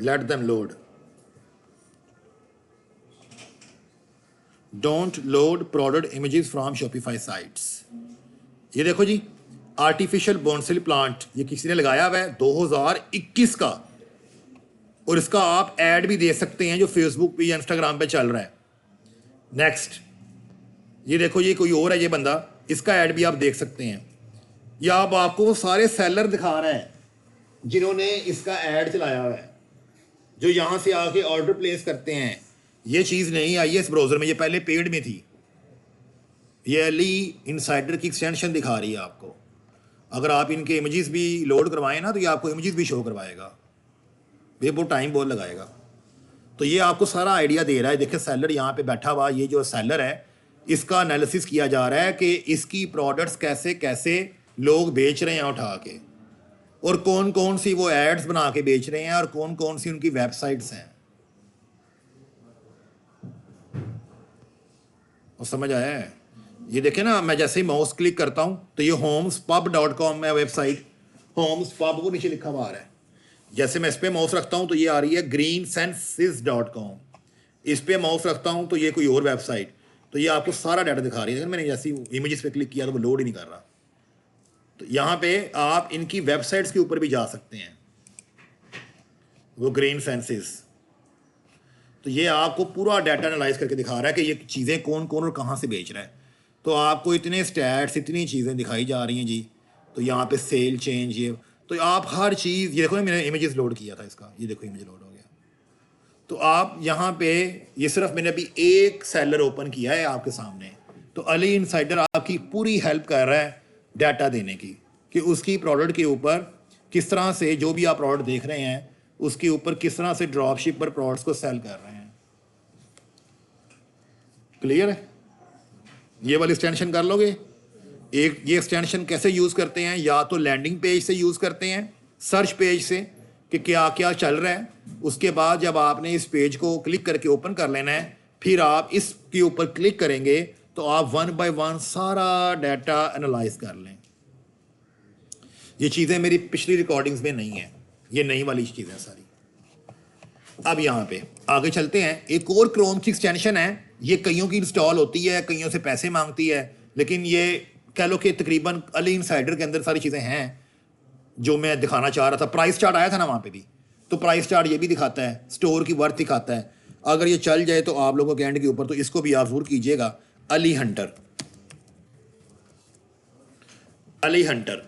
Let them load. Don't load product images from Shopify sites. ये देखो जी, आर्टिफिशियल बोनसिल प्लांट, ये किसी ने लगाया हुआ है 2021 का, और इसका आप ऐड भी दे सकते हैं जो फेसबुक पे या इंस्टाग्राम पे चल रहा है। नेक्स्ट, ये देखो, ये कोई और है ये बंदा, इसका ऐड भी आप देख सकते हैं। या अब आपको वो सारे सेलर दिखा रहा है जिन्होंने इसका ऐड चलाया हुआ है, जो यहाँ से आके ऑर्डर प्लेस करते हैं। ये चीज़ नहीं आई है इस ब्राउज़र में, ये पहले पेड में थी। ये अली इनसाइडर की एक्सटेंशन दिखा रही है आपको। अगर आप इनके इमेजेस भी लोड करवाएं ना, तो ये आपको इमेजेस भी शो करवाएगा, ये बहुत टाइम बहुत लगाएगा। तो ये आपको सारा आइडिया दे रहा है। देखिए सेलर यहाँ पे बैठा हुआ, ये जो सेलर है इसका एनालिसिस किया जा रहा है कि इसकी प्रोडक्ट्स कैसे कैसे लोग बेच रहे हैं उठा के, और कौन कौन सी वो एड्स बना के बेच रहे हैं, और कौन कौन सी उनकी वेबसाइट्स हैं। और समझ आया है? ये देखें ना, मैं जैसे ही माउस क्लिक करता हूँ तो ये homespub.com है वेबसाइट, homespub को नीचे लिखा हुआ आ रहा है। जैसे मैं इस पर माउस रखता हूँ तो ये आ रही है greensenses.com। इस पर माउस रखता हूँ तो ये कोई और वेबसाइट, तो ये आपको सारा डाटा दिखा रही है। मैंने जैसे इमेजेस पे क्लिक किया तो वो लोड ही नहीं कर रहा। तो यहाँ पे आप इनकी वेबसाइट्स के ऊपर भी जा सकते हैं, वो ग्रीनसेंसेस। तो ये आपको पूरा डाटा एनालाइज करके दिखा रहा है कि ये चीज़ें कौन कौन और कहाँ से बेच रहा है। तो आपको इतने स्टैट्स, इतनी चीज़ें दिखाई जा रही हैं जी। तो यहाँ पे सेल चेंज, ये तो आप हर चीज़, ये देखो ना, मैंने इमेजेस लोड किया था इसका, ये देखो इमेज लोड हो गया। तो आप यहाँ पे, ये सिर्फ मैंने अभी एक सेलर ओपन किया है आपके सामने, तो अली इनसाइडर आपकी पूरी हेल्प कर रहा है डाटा देने की, कि उसकी प्रोडक्ट के ऊपर किस तरह से, जो भी आप प्रोडक्ट देख रहे हैं उसके ऊपर किस तरह से ड्रॉप शिप पर प्रोडक्ट्स को सेल कर रहे हैं। क्लियर है? ये वाली एक्सटेंशन कर लोगे। एक ये एक्सटेंशन कैसे यूज़ करते हैं, या तो लैंडिंग पेज से यूज़ करते हैं, सर्च पेज से कि क्या क्या चल रहा है। उसके बाद जब आपने इस पेज को क्लिक करके ओपन कर लेना है, फिर आप इसके ऊपर क्लिक करेंगे तो आप 1 बाय 1 सारा डाटा एनालाइज कर लें। ये चीज़ें मेरी पिछली रिकॉर्डिंग्स में नहीं है, ये नई वाली चीज़ें सारी। अब यहाँ पे आगे चलते हैं। एक और क्रोम की एक्सटेंशन है, ये कईयों की इंस्टॉल होती है, कईयों से पैसे मांगती है, लेकिन ये कह लो कि तकरीबन अली इनसाइडर के अंदर सारी चीज़ें हैं जो मैं दिखाना चाह रहा था। प्राइस चार्ट आया था ना वहाँ पे भी, तो प्राइस चार्ट ये भी दिखाता है, स्टोर की वर्थ दिखाता है। अगर ये चल जाए तो आप लोगों के एंड के ऊपर, तो इसको भी आप जरूर कीजिएगा। Ali Hunter, Ali Hunter.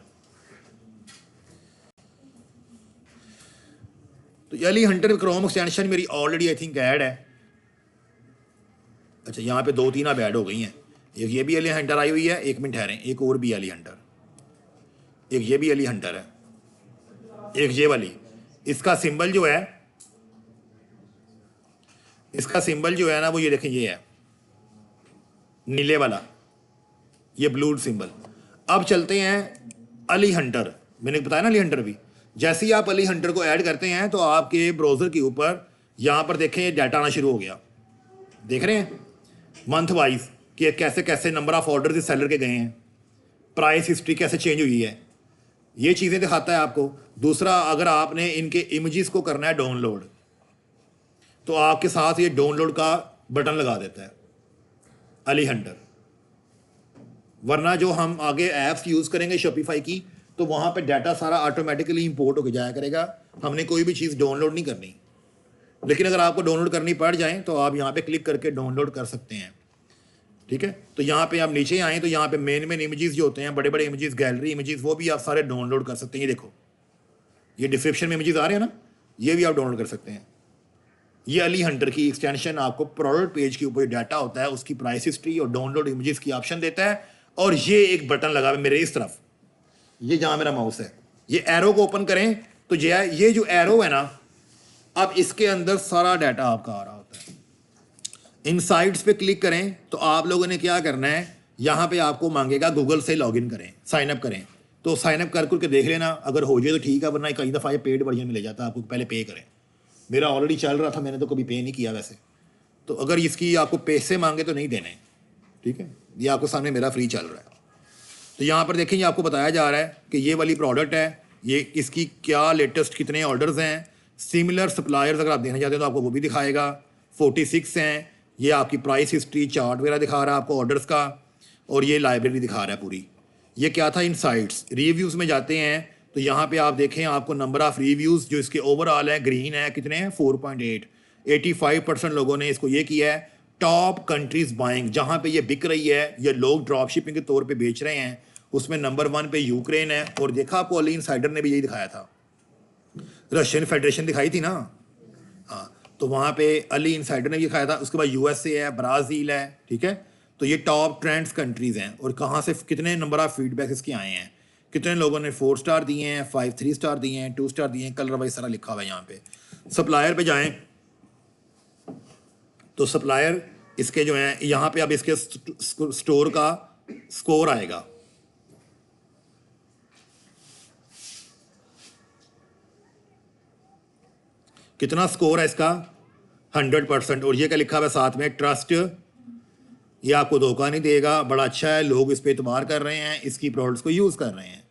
तो अली हंटर क्रोम एक्सटेंशन मेरी ऑलरेडी आई थिंक ऐड है। अच्छा, यहाँ पे 2-3 अब ऐड हो गई हैं। एक ये भी अली हंटर आई हुई है, एक मिनट ठहरें, एक और भी अली हंटर, एक ये भी अली हंटर है, एक ये वाली। इसका सिंबल जो है, इसका सिंबल जो है ना, वो ये देखें, ये है नीले वाला, ये ब्लू सिंबल। अब चलते हैं अली हंटर। मैंने बताया ना अली हंटर भी, जैसे ही आप अली हंटर को ऐड करते हैं तो आपके ब्राउज़र के ऊपर यहाँ पर देखें ये डाटा आना शुरू हो गया। देख रहे हैं मंथ वाइज कि कैसे कैसे नंबर ऑफ ऑर्डर इस सेलर के गए हैं, प्राइस हिस्ट्री कैसे चेंज हुई है, ये चीज़ें दिखाता है आपको। दूसरा, अगर आपने इनके इमेजेस को करना है डाउनलोड, तो आपके साथ ये डाउनलोड का बटन लगा देता है अली हंटर। वरना जो हम आगे ऐप्स यूज़ करेंगे शॉपिफाई की, तो वहाँ पे डाटा सारा ऑटोमेटिकली इंपोर्ट होकर जाया करेगा, हमने कोई भी चीज़ डाउनलोड नहीं करनी। लेकिन अगर आपको डाउनलोड करनी पड़ जाए तो आप यहाँ पे क्लिक करके डाउनलोड कर सकते हैं। ठीक है, तो यहाँ पे आप नीचे आएँ तो यहाँ पे मेन इमेजेस जो होते हैं, बड़े बड़े इमेजेस, गैलरी इमेजेस, वो भी आप सारे डाउनलोड कर सकते हैं। ये देखो, ये डिस्क्रिप्शन में इमेजेस आ रहे हैं ना, ये भी आप डाउनलोड कर सकते हैं। ये अली हंटर की एक्सटेंशन आपको प्रोडक्ट पेज के ऊपर डाटा होता है, उसकी प्राइस हिस्ट्री और डाउनलोड इमेजेस की ऑप्शन देता है। और ये एक बटन लगा है मेरे इस तरफ, ये जहाँ मेरा माउस है, ये एरो को ओपन करें तो ये जो एरो है ना, अब इसके अंदर सारा डाटा आपका आ रहा होता है। इनसाइट्स पे क्लिक करें तो आप लोगों ने क्या करना है, यहाँ पे आपको मांगेगा गूगल से लॉगिन करें, साइन अप करें। तो साइन अप कर करके देख लेना, अगर हो जाए तो ठीक है, वरना कई दफ़ा ये पेड वर्जन में ले जाता है, आपको पहले पे करें। मेरा ऑलरेडी चल रहा था, मैंने तो कभी पे नहीं किया वैसे। तो अगर इसकी आपको पैसे मांगे तो नहीं देने, ठीक है। ये आपको सामने मेरा फ्री चल रहा है। तो यहाँ पर देखें, ये आपको बताया जा रहा है कि ये वाली प्रोडक्ट है, ये इसकी क्या लेटेस्ट कितने ऑर्डर्स हैं। सिमिलर सप्लायर्स अगर आप देना चाहते हैं तो आपको वो भी दिखाएगा। 46 हैं। ये आपकी प्राइस हिस्ट्री चार्ट वगैरह दिखा रहा है आपको ऑर्डर्स का, और ये लाइब्रेरी दिखा रहा है पूरी। ये क्या था, इनसाइट्स। रिव्यूज़ में जाते हैं तो यहाँ पे आप देखें, आपको नंबर ऑफ़ रिव्यूज़ जो इसके ओवरऑल है ग्रीन है, कितने हैं 4.8। 85% लोगों ने इसको ये किया है। टॉप कंट्रीज़ बाइंग, जहाँ पे ये बिक रही है, ये लोग ड्रॉप शिपिंग के तौर पे बेच रहे हैं, उसमें नंबर 1 पे यूक्रेन है। और देखा आपको अली इनसाइडर ने भी यही दिखाया था, रशियन फेडरेशन दिखाई थी ना, हाँ। तो वहाँ पे अली इनसाइडर ने भी दिखाया था। उसके बाद यूएसए है, ब्राज़ील है, ठीक है। तो ये टॉप ट्रेंड्स कंट्रीज़ हैं। और कहाँ से कितने नंबर ऑफ़ फीडबैक इसके आए हैं, कितने लोगों ने 4 स्टार दिए हैं, 5 3 स्टार दिए हैं, 2 स्टार दिए हैं, कलर वाइज सारा लिखा हुआ है यहाँ पे। सप्लायर पे जाएं तो सप्लायर इसके जो हैं, यहाँ पे अब इसके स्टोर का स्कोर आएगा। कितना स्कोर है इसका, 100%। और ये क्या लिखा हुआ है साथ में, ट्रस्ट। ये आपको धोखा नहीं देगा, बड़ा अच्छा है, लोग इस पे एतबार कर रहे हैं, इसकी प्रोडक्ट्स को यूज़ कर रहे हैं।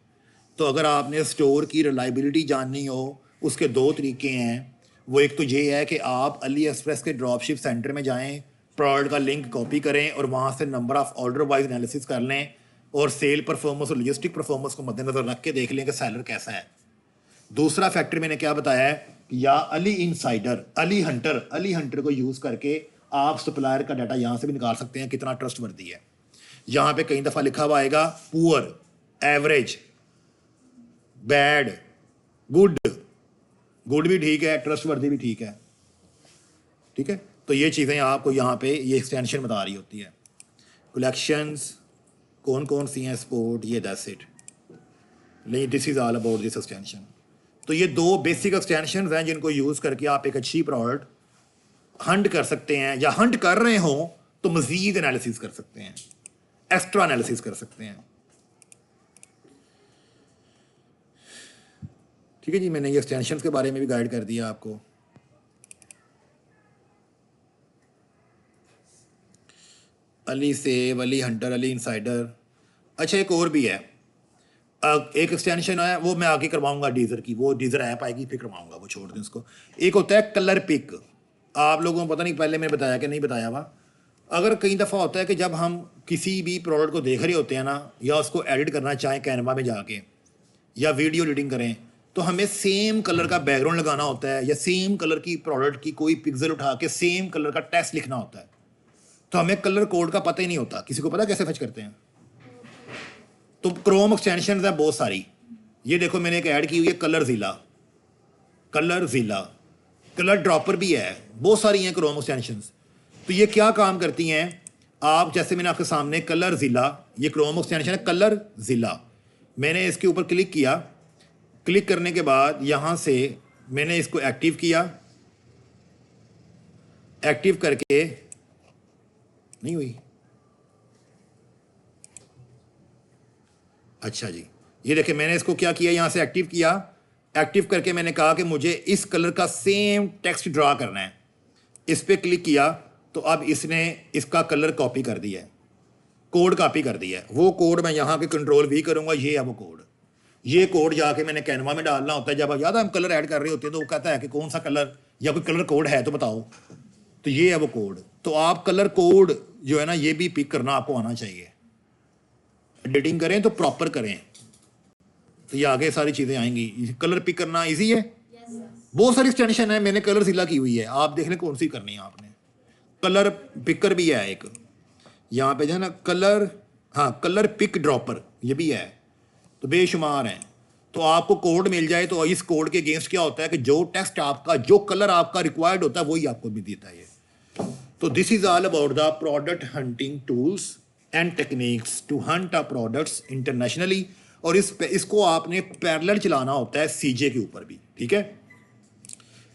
तो अगर आपने स्टोर की रिलायबिलिटी जाननी हो, उसके 2 तरीके हैं। वो एक तो ये है कि आप अली एक्सप्रेस के ड्रॉपशिप सेंटर में जाएं, प्रोडक्ट का लिंक कॉपी करें और वहाँ से number of order wise analysis कर लें, और सेल परफॉर्मेंस और लॉजिस्टिक परफॉर्मेंस को मद्देनजर रख के देख लें कि सेलर कैसा है। दूसरा फैक्टर मैंने क्या बताया है, या अली इनसाइडर, अली हंटर को यूज़ करके आप सप्लायर का डाटा यहाँ से भी निकाल सकते हैं, कितना ट्रस्टवर्दी है। यहाँ पे कई दफ़ा लिखा हुआ आएगा poor, average, bad, good. Good भी ठीक है, ट्रस्टवर्दी भी ठीक है, ठीक है। तो ये चीज़ें आपको यहाँ पे ये एक्सटेंशन बता रही होती है। कलेक्शंस कौन कौन सी हैं, स्पोर्ट, ये दैट्स इट। नहीं, this is all about this extension. तो ये 2 बेसिक एक्सटेंशन हैं जिनको यूज़ करके आप एक अच्छी प्रोडक्ट हंट कर सकते हैं, या हंट कर रहे हो तो मज़ीद एनालिसिस कर सकते हैं, एक्स्ट्रा एनालिसिस कर सकते हैं, ठीक है जी। मैंने ये एक्सटेंशंस के बारे में भी गाइड कर दिया आपको। Ali save, Ali Hunter, Ali insider. अच्छा, एक और भी है, एक एक्सटेंशन है, वो मैं आगे करवाऊंगा डीजर की, वो डीजर ऐप आएगी फिर करवाऊंगा, वो छोड़ दें उसको। एक होता है कलर पिक। आप लोगों को पता नहीं पहले मैंने बताया कि नहीं बताया हुआ। अगर कई दफ़ा होता है कि जब हम किसी भी प्रोडक्ट को देख रहे होते हैं ना, या उसको एडिट करना चाहें कैनवा में जाके, या वीडियो एडिटिंग करें, तो हमें सेम कलर का बैकग्राउंड लगाना होता है, या सेम कलर की प्रोडक्ट की कोई पिक्सल उठा के सेम कलर का टेक्स्ट लिखना होता है। तो हमें कलर कोड का पता ही नहीं होता। किसी को पता कैसे फच करते हैं? तो क्रोम एक्सटेंशन है बहुत सारी। ये देखो मैंने एक ऐड की हुई है, कलर ज़िला, कलर ड्रॉपर भी है, बहुत सारी हैं क्रोम एक्सटेंशंस। तो ये क्या काम करती हैं, आप जैसे मैंने आपके सामने कलर ज़िला, ये क्रोम एक्सटेंशन है कलर ज़िला। मैंने इसके ऊपर क्लिक किया, क्लिक करने के बाद यहाँ से मैंने इसको एक्टिव किया, एक्टिव करके नहीं हुई। अच्छा जी, ये देखिए मैंने इसको क्या किया, यहाँ से एक्टिव किया, एक्टिव करके मैंने कहा कि मुझे इस कलर का सेम टेक्स्ट ड्रा करना है। इस पर क्लिक किया तो अब इसने इसका कलर कॉपी कर दिया है, कोड कॉपी कर दिया है। वो कोड मैं यहाँ पे कंट्रोल V करूँगा, ये है वो कोड। ये कोड जाके मैंने कैनवा में डालना होता है। जब याद हम कलर ऐड कर रहे होते हैं तो वो कहता है कि कौन सा कलर या कोई कलर कोड है तो बताओ, तो ये है वो कोड। तो आप कलर कोड जो है ना, ये भी पिक करना आपको आना चाहिए। एडिटिंग करें तो प्रॉपर करें, तो ये आगे सारी चीज़ें आएंगी। कलर पिक करना इजी है, बहुत सारी एक्सटेंशन है, मैंने कलर ज़िला की हुई है, आप देख लें कौन सी करनी है आपने। कलर पिकर भी है एक, यहाँ पे जो है ना कलर, हाँ कलर पिक ड्रॉपर ये भी है। तो बेशुमार हैं। तो आपको कोड मिल जाए तो इस कोड के अगेंस्ट क्या होता है कि जो टेक्स्ट आपका, जो कलर आपका रिक्वायर्ड होता है वही आपको भी देता है ये। तो this is all about the product hunting tools and techniques to hunt a products internationally. और इसको आपने पैरेलल चलाना होता है सीजे के ऊपर भी, ठीक है।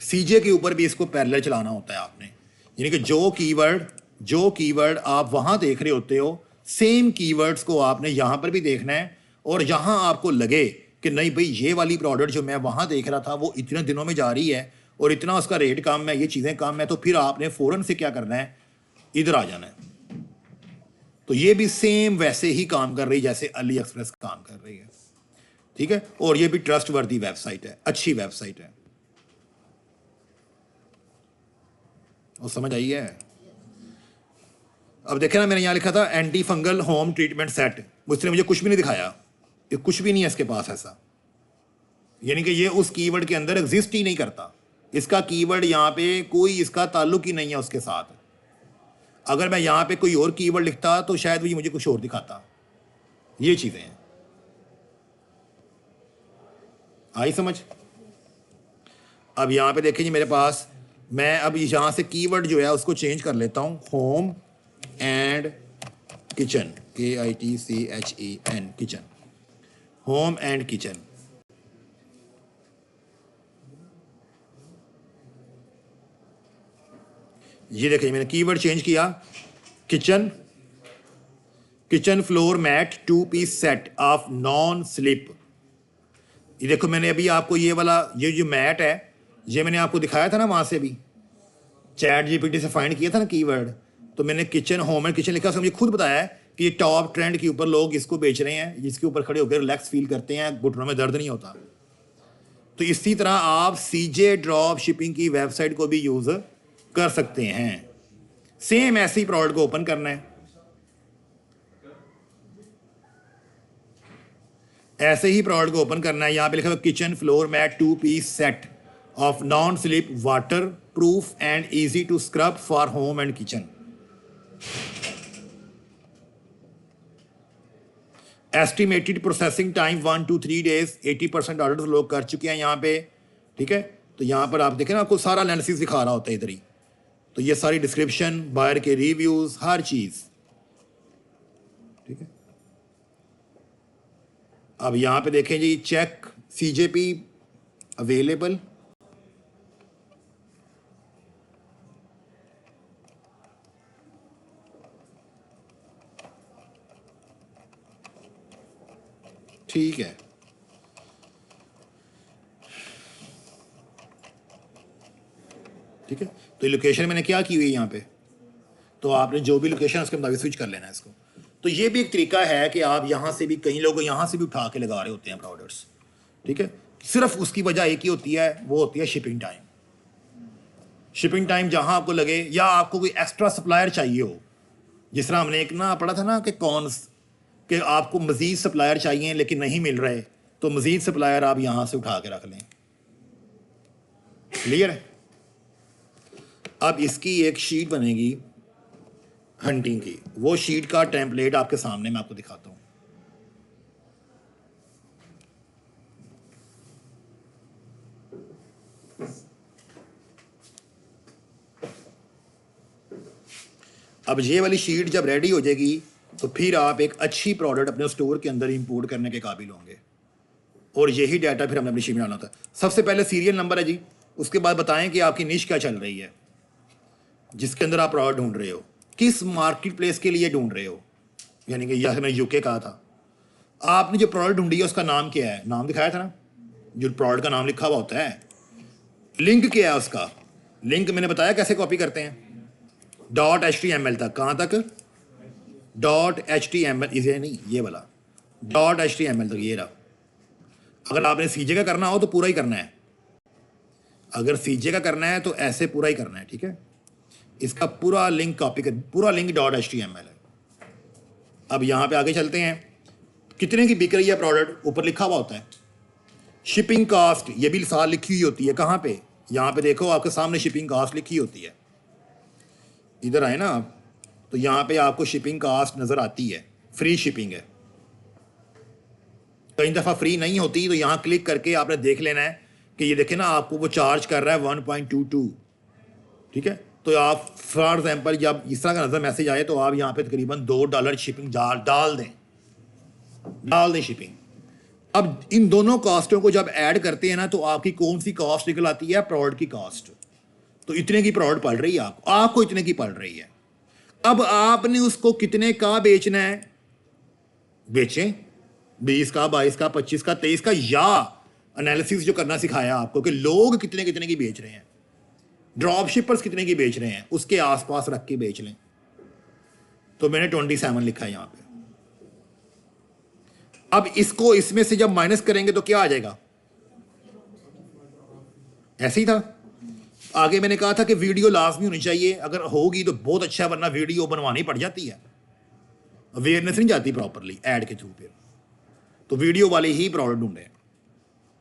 सीजे के ऊपर भी इसको पैरेलल चलाना होता है आपने, यानी कि जो कीवर्ड आप वहाँ देख रहे होते हो सेम कीवर्ड्स को आपने यहाँ पर भी देखना है, और जहाँ आपको लगे कि नहीं भाई ये वाली प्रोडक्ट जो मैं वहाँ देख रहा था वो इतने दिनों में जा रही है और इतना उसका रेट कम है, ये चीज़ें कम है, तो फिर आपने फ़ौरन से क्या करना है, इधर आ जाना है। तो ये भी सेम वैसे ही काम कर रही है जैसे अली एक्सप्रेस काम कर रही है, ठीक है। और ये भी ट्रस्ट वर्दी वेबसाइट है, अच्छी वेबसाइट है। और समझ आई है? अब देखे ना, मैंने यहाँ लिखा था anti fungal home treatment set, उसने मुझे कुछ भी नहीं दिखाया, ये कुछ भी नहीं है इसके पास ऐसा, यानी कि ये उस कीवर्ड के अंदर एग्जिस्ट ही नहीं करता। इसका कीवर्ड यहाँ पे कोई इसका ताल्लुक ही नहीं है उसके साथ। अगर मैं यहाँ पे कोई और कीवर्ड लिखता तो शायद भी मुझे कुछ और दिखाता। ये चीज़ें हैं, आई समझ? अब यहाँ पे देखें जी मेरे पास, मैं अब यहाँ से कीवर्ड जो है उसको चेंज कर लेता हूँ, home and kitchen, KITCHEN, kitchen, home and kitchen. ये देखिए मैंने कीवर्ड चेंज किया, kitchen, kitchen floor mat 2 piece set of non slip. ये देखो मैंने अभी आपको ये वाला, ये जो मैट है ये मैंने आपको दिखाया था ना, वहाँ से भी चैट GPT से फाइंड किया था ना कीवर्ड, तो मैंने किचन, होम एंड किचन लिखा, उसने मुझे खुद बताया है कि ये टॉप ट्रेंड के ऊपर लोग इसको बेच रहे हैं, जिसके ऊपर खड़े होकर रिलैक्स फील करते हैं, घुटनों में दर्द नहीं होता। तो इसी तरह आप CJ ड्रॉप शिपिंग की वेबसाइट को भी यूज़ कर सकते हैं। सेम ऐसी प्रोडक्ट को ओपन करना है, ऐसे ही प्रोडक्ट को ओपन करना है। यहाँ पे लिखा हुआ kitchen floor mat 2 piece set of non slip waterproof and easy to scrub for home and kitchen. Estimated processing time 1 to 3 days, 80% order लोग कर चुके हैं यहाँ पे, ठीक है। तो यहाँ पर आप देखें ना, आपको सारा एनालिसिस दिखा रहा होता है इधर ही, तो ये सारी डिस्क्रिप्शन, बायर के रिव्यूज, हर चीज़, ठीक है। अब यहाँ पे देखें जी, चेक CJP अवेलेबल, ठीक है। ठीक है, तो लोकेशन मैंने क्या की हुई है यहाँ पे, तो आपने जो भी लोकेशन उसके मुताबिक स्विच कर लेना है इसको। तो ये भी एक तरीका है कि आप यहाँ से भी, कई लोग यहाँ से भी उठा के लगा रहे होते हैं प्रोडक्ट्स, ठीक है। सिर्फ उसकी वजह एक ही होती है, वो होती है शिपिंग टाइम। शिपिंग टाइम जहाँ आपको लगे, या आपको कोई एक्स्ट्रा सप्लायर चाहिए हो, जिस तरह हमने एक ना पढ़ा था ना कि कॉन्स, कि आपको मज़ीद सप्लायर चाहिए लेकिन नहीं मिल रहे, तो मज़ीद सप्लायर आप यहाँ से उठा के रख लें। क्लियर है? अब इसकी एक शीट बनेगी हंटिंग की, वो शीट का टेम्पलेट आपके सामने मैं आपको दिखाता हूँ। अब ये वाली शीट जब रेडी हो जाएगी तो फिर आप एक अच्छी प्रोडक्ट अपने स्टोर के अंदर इंपोर्ट करने के काबिल होंगे, और यही डाटा फिर हमने अपनी शीट में डालना होता है। सबसे पहले सीरियल नंबर है जी, उसके बाद बताएं कि आपकी निश क्या चल रही है, जिसके अंदर आप प्रोडक्ट ढूंढ रहे हो, किस मार्केट प्लेस के लिए ढूंढ रहे हो। यानी कि यह मैंने UK कहा था, आपने जो प्रोडक्ट ढूंढी है उसका नाम क्या है, नाम दिखाया था ना, जो प्रोडक्ट का नाम लिखा हुआ होता है। लिंक क्या है उसका, लिंक मैंने बताया कैसे कॉपी करते हैं, .html तक, कहाँ तक, .html, इसे नहीं ये वाला .html तक, ये रहा। अगर आपने CJ का करना हो तो पूरा ही करना है, अगर CJ का करना है तो ऐसे पूरा ही करना है, ठीक है। इसका पूरा लिंक कॉपी कर, पूरा लिंक .html है। अब यहाँ पे आगे चलते हैं, कितने की बिक रही है प्रोडक्ट, ऊपर लिखा हुआ होता है। शिपिंग कॉस्ट, ये भी साथ लिखी हुई होती है, कहाँ पे, यहाँ पे देखो आपके सामने शिपिंग कॉस्ट लिखी होती है, इधर आए ना आप, तो यहाँ पे आपको शिपिंग कॉस्ट नज़र आती है, फ्री शिपिंग है। कई दफ़ा फ्री नहीं होती, तो यहाँ क्लिक करके आपने देख लेना है कि ये देखें ना, आपको वो चार्ज कर रहा है 1.22, ठीक है। तो आप फॉर एग्जाम्पल जब इस तरह का नज़र मैसेज आए तो आप यहाँ पे तकरीबन $2 शिपिंग डाल दें शिपिंग। अब इन दोनों कॉस्टों को जब ऐड करते हैं ना, तो आपकी कौन सी कॉस्ट निकल आती है, प्रोडक्ट की कॉस्ट। तो इतने की प्रोडक्ट पड़ रही है आपको इतने की पड़ रही है। अब आपने उसको कितने का बेचना है, बेचें, 20 का, 22 का, 25 का, 23 का, या एनालिसिस जो करना सिखाया आपको कि लोग कितने कितने की बेच रहे हैं, ड्रॉप शिपर्स कितने की बेच रहे हैं, उसके आसपास रख के बेच लें। तो मैंने 27 लिखा है यहां पे। अब इसको इसमें से जब माइनस करेंगे तो क्या आ जाएगा, ऐसे ही था। आगे मैंने कहा था कि वीडियो लाजमी होनी चाहिए, अगर होगी तो बहुत अच्छा, वरना वीडियो बनवानी पड़ जाती है, अवेयरनेस नहीं जाती प्रॉपरली ऐड के थ्रू पे। तो वीडियो वाले ही प्रोडक्ट ढूंढे,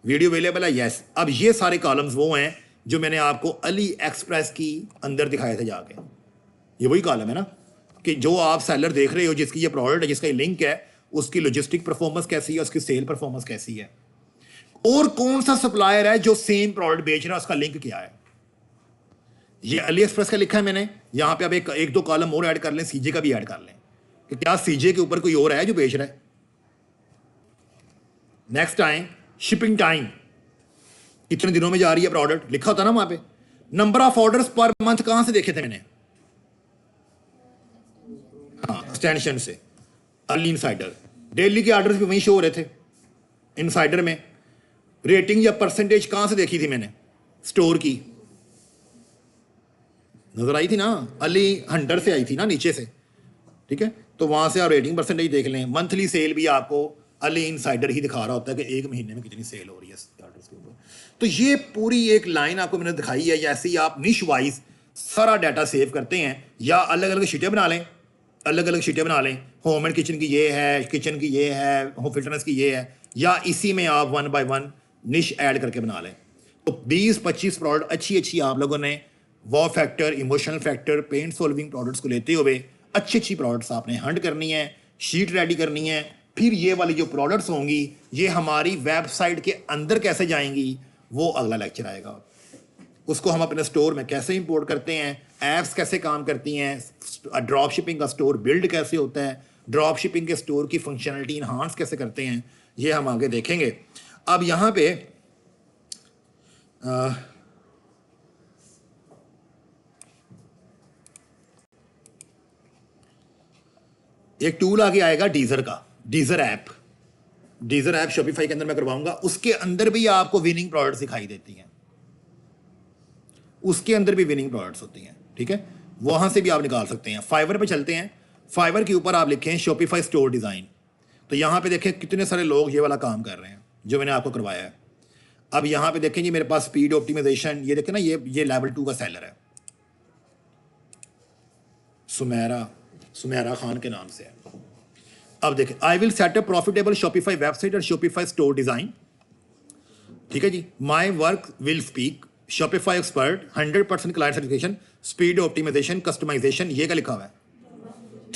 वीडियो अवेलेबल है, यस। अब ये सारे कॉलम्स वो हैं जो मैंने आपको अली एक्सप्रेस की अंदर दिखाए थे जाके, ये वही कॉलम है ना, कि जो आप सेलर देख रहे हो, जिसकी ये प्रोडक्ट है, जिसका ये लिंक है, उसकी लॉजिस्टिक परफॉर्मेंस कैसी है, उसकी सेल परफॉर्मेंस कैसी है, और कौन सा सप्लायर है जो सेम प्रोडक्ट बेच रहा है, उसका लिंक क्या है। ये अली एक्सप्रेस का लिखा है मैंने, यहां पे अब एक दो कॉलम और ऐड कर लें, सीजे का भी ऐड कर लें कि क्या सीजे के ऊपर कोई और है जो बेच रहा है। नेक्स्ट टाइम शिपिंग टाइम, कितने दिनों में जा रही है प्रोडक्ट, लिखा होता ना वहां पे। Number of orders per month कहां से देखे थे मैंने, हाँ, एक्सटेंशन से, अर्ली इनसाइडर, डेली के ऑर्डर्स भी वहीं शो हो रहे थे इनसाइडर में। रेटिंग या परसेंटेज कहां से देखी थी मैंने, स्टोर की नजर आई थी ना, अली हंटर से आई थी ना नीचे से, ठीक है, तो वहां से आप रेटिंग परसेंटेज देख लें। मंथली सेल भी आपको अली इनसाइडर ही दिखा रहा होता है कि एक महीने में कितनी सेल हो रही है ऑर्डर्स के ऊपर। तो ये पूरी एक लाइन आपको मैंने दिखाई है। जैसे ही आप निश वाइज सारा डाटा सेव करते हैं, या अलग अलग शीटें बना लें, अलग अलग शीटें बना लें, होम एंड किचन की ये है, किचन की ये है, होम फिटनेस की ये है, या इसी में आप 1 बाय 1 निश ऐड करके बना लें। तो 20-25 प्रोडक्ट अच्छी आप लोगों ने wow factor, emotional factor, pain solving products को लेते हुए अच्छी प्रोडक्ट्स आपने हंट करनी है, शीट रेडी करनी है। फिर ये वाली जो प्रोडक्ट्स होंगी ये हमारी वेबसाइट के अंदर कैसे जाएंगी, वो अगला लेक्चर आएगा। उसको हम अपने स्टोर में कैसे इंपोर्ट करते हैं, एप्स कैसे काम करती हैं, ड्रॉप शिपिंग का स्टोर बिल्ड कैसे होता है, ड्रॉप शिपिंग के स्टोर की फंक्शनलिटी इन्हांस कैसे करते हैं, ये हम आगे देखेंगे। अब यहाँ पे एक टूल आगे आएगा डीजर का, डीजर ऐप शॉपिफाई के अंदर मैं करवाऊंगा। उसके अंदर भी आपको विनिंग प्रोडक्ट्स दिखाई देती हैं, उसके अंदर भी विनिंग प्रोडक्ट्स होती हैं, ठीक है, वहां से भी आप निकाल सकते हैं। फाइवर पे चलते हैं, फाइवर के ऊपर आप लिखें शॉपिफाई स्टोर डिज़ाइन, तो यहाँ पे देखें कितने सारे लोग ये वाला काम कर रहे हैं जो मैंने आपको करवाया है। अब यहाँ पे देखें जी मेरे पास स्पीड ऑप्टिमाइजेशन, ये देखें ना, ये लेवल 2 का सेलर है, सुमेरा खान के नाम से है। अब देखें, I will set a profitable Shopify website और शॉपिफाई स्टोर डिजाइन, ठीक है जी, my work will speak, Shopify expert, 100% client certification, speed optimisation, customisation, ये क्या लिखा हुआ है,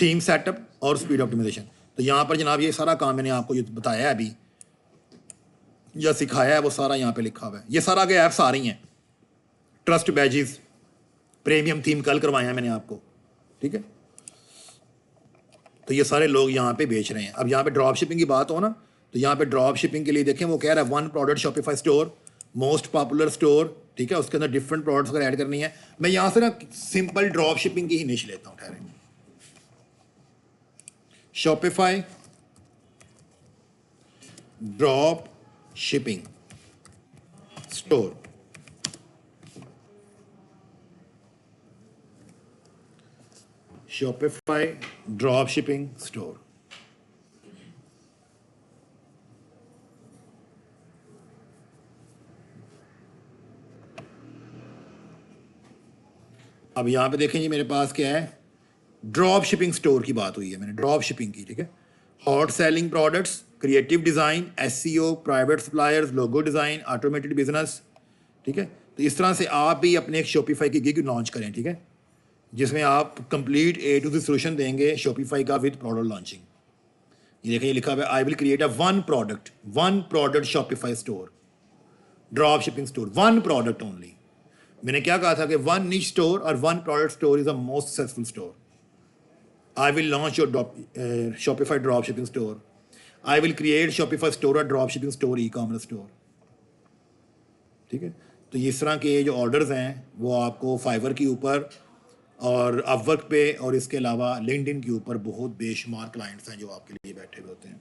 थीम सेटअप और स्पीड ऑप्टिमाइजेशन। तो यहाँ पर जनाब ये सारा काम मैंने आपको जो बताया है अभी या सिखाया है वो सारा यहाँ पे लिखा हुआ है। ये सारा आगे ऐप्स आ रही हैं, ट्रस्ट बैजेस, प्रीमियम थीम कल करवाया है मैंने आपको, ठीक है। तो ये सारे लोग यहाँ पे बेच रहे हैं। अब यहाँ पे ड्रॉप शिपिंग की बात हो ना, तो यहाँ पे ड्रॉप शिपिंग के लिए देखें वो कह रहा है 1 product Shopify store, most popular store, ठीक है, उसके अंदर डिफरेंट प्रोडक्ट्स अगर ऐड करनी है। मैं यहाँ से ना सिंपल ड्रॉप शिपिंग की ही निश लेता हूँ, ठहरे, Shopify drop shipping store, Shopify drop shipping store. अब यहां पे देखें जी मेरे पास क्या है, ड्रॉप शिपिंग स्टोर की बात हुई है मैंने, ड्रॉप शिपिंग की, ठीक है, hot selling products, creative design, SEO, private suppliers, logo design, automated business, ठीक है। तो इस तरह से आप भी अपने एक शॉपिफाई की गिग लॉन्च करें, ठीक है, जिसमें आप complete A to Z solution देंगे शॉपिफाई का विद प्रोडक्ट लॉन्चिंग। ये देखिए, ये लिखा हुआ है आई will create a one product Shopify store, drop shipping store, 1 product only. मैंने क्या कहा था कि 1 निश स्टोर और 1 product store is the most successful store. I will launch your Shopify drop shipping store, I will create Shopify store और drop shipping store, e commerce store, ठीक है। तो इस तरह के जो ऑर्डर्स हैं वो आपको फाइवर के ऊपर और अपवर्क पे और इसके अलावा लिंक्डइन के ऊपर बहुत बेशुमार क्लाइंट्स हैं जो आपके लिए बैठे हुए होते हैं।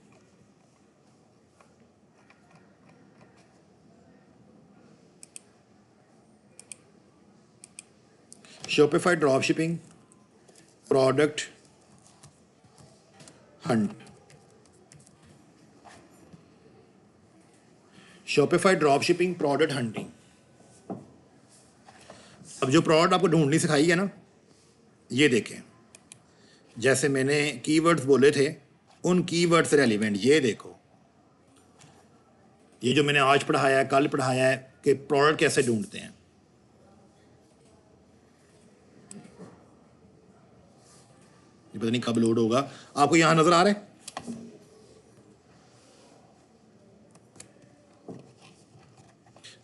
Shopify drop shipping product Hunt. Shopify drop shipping product hunting. अब जो प्रोडक्ट आपको ढूंढनी सिखाई है ना, ये देखें, जैसे मैंने कीवर्ड्स बोले थे उन कीवर्ड से रेलिवेंट ये देखो, ये जो मैंने आज पढ़ाया है, कल पढ़ाया है कि प्रोडक्ट कैसे ढूंढते हैं। ये पता नहीं कब लोड होगा, आपको यहां नजर आ रहा है?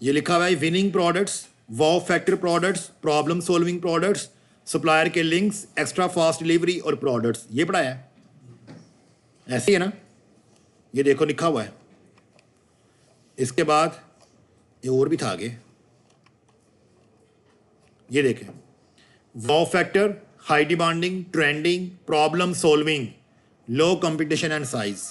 ये लिखा हुआ है winning products, wow factor products, problem solving products, supplier के लिंक्स, एक्स्ट्रा फास्ट डिलीवरी और प्रोडक्ट्स। ये पढ़ाया है, ऐसे ही है ना? ये देखो लिखा हुआ है। इसके बाद ये और भी था आगे, ये देखें, wow factor, high demanding, trending, problem solving, low competition and size.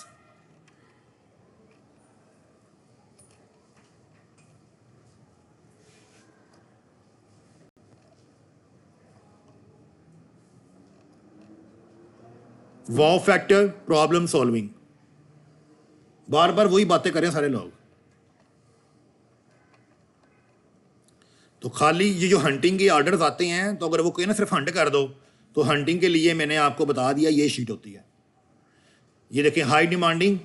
Wow factor, problem solving, बार बार वही बातें करें सारे लोग। तो खाली ये जो हंटिंग के ऑर्डर्स आते हैं, तो अगर वो कहे ना सिर्फ हंट कर दो, तो हंटिंग के लिए मैंने आपको बता दिया ये शीट होती है। ये देखें, हाई डिमांडिंग,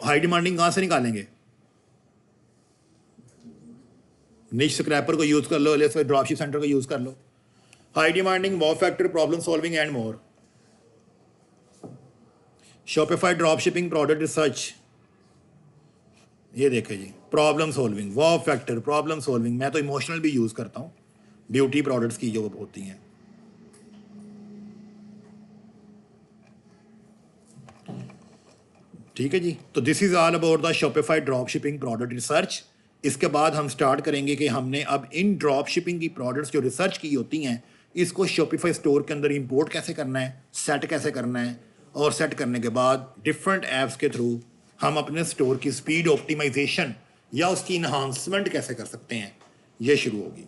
हाई डिमांडिंग कहां से निकालेंगे? निश स्क्रैपर को यूज कर लो, ड्रॉपशिप सेंटर को यूज कर लो। High demanding, wow factor, problem solving and more. Shopify drop shipping product research, ये देखे जी, problem solving, wow factor, problem solving. मैं तो इमोशनल भी यूज करता हूँ ब्यूटी प्रोडक्ट्स की जो होती हैं। ठीक है जी, तो this is all about the Shopify drop shipping product research. इसके बाद हम स्टार्ट करेंगे कि हमने अब इन ड्रॉप शिपिंग की प्रोडक्ट्स जो रिसर्च की होती हैं, इसको शॉपिफाई स्टोर के अंदर इंपोर्ट कैसे करना है, सेट कैसे करना है, और सेट करने के बाद डिफरेंट ऐप्स के थ्रू हम अपने स्टोर की स्पीड ऑप्टिमाइजेशन या उसकी इन्हांसमेंट कैसे कर सकते हैं, ये शुरू होगी।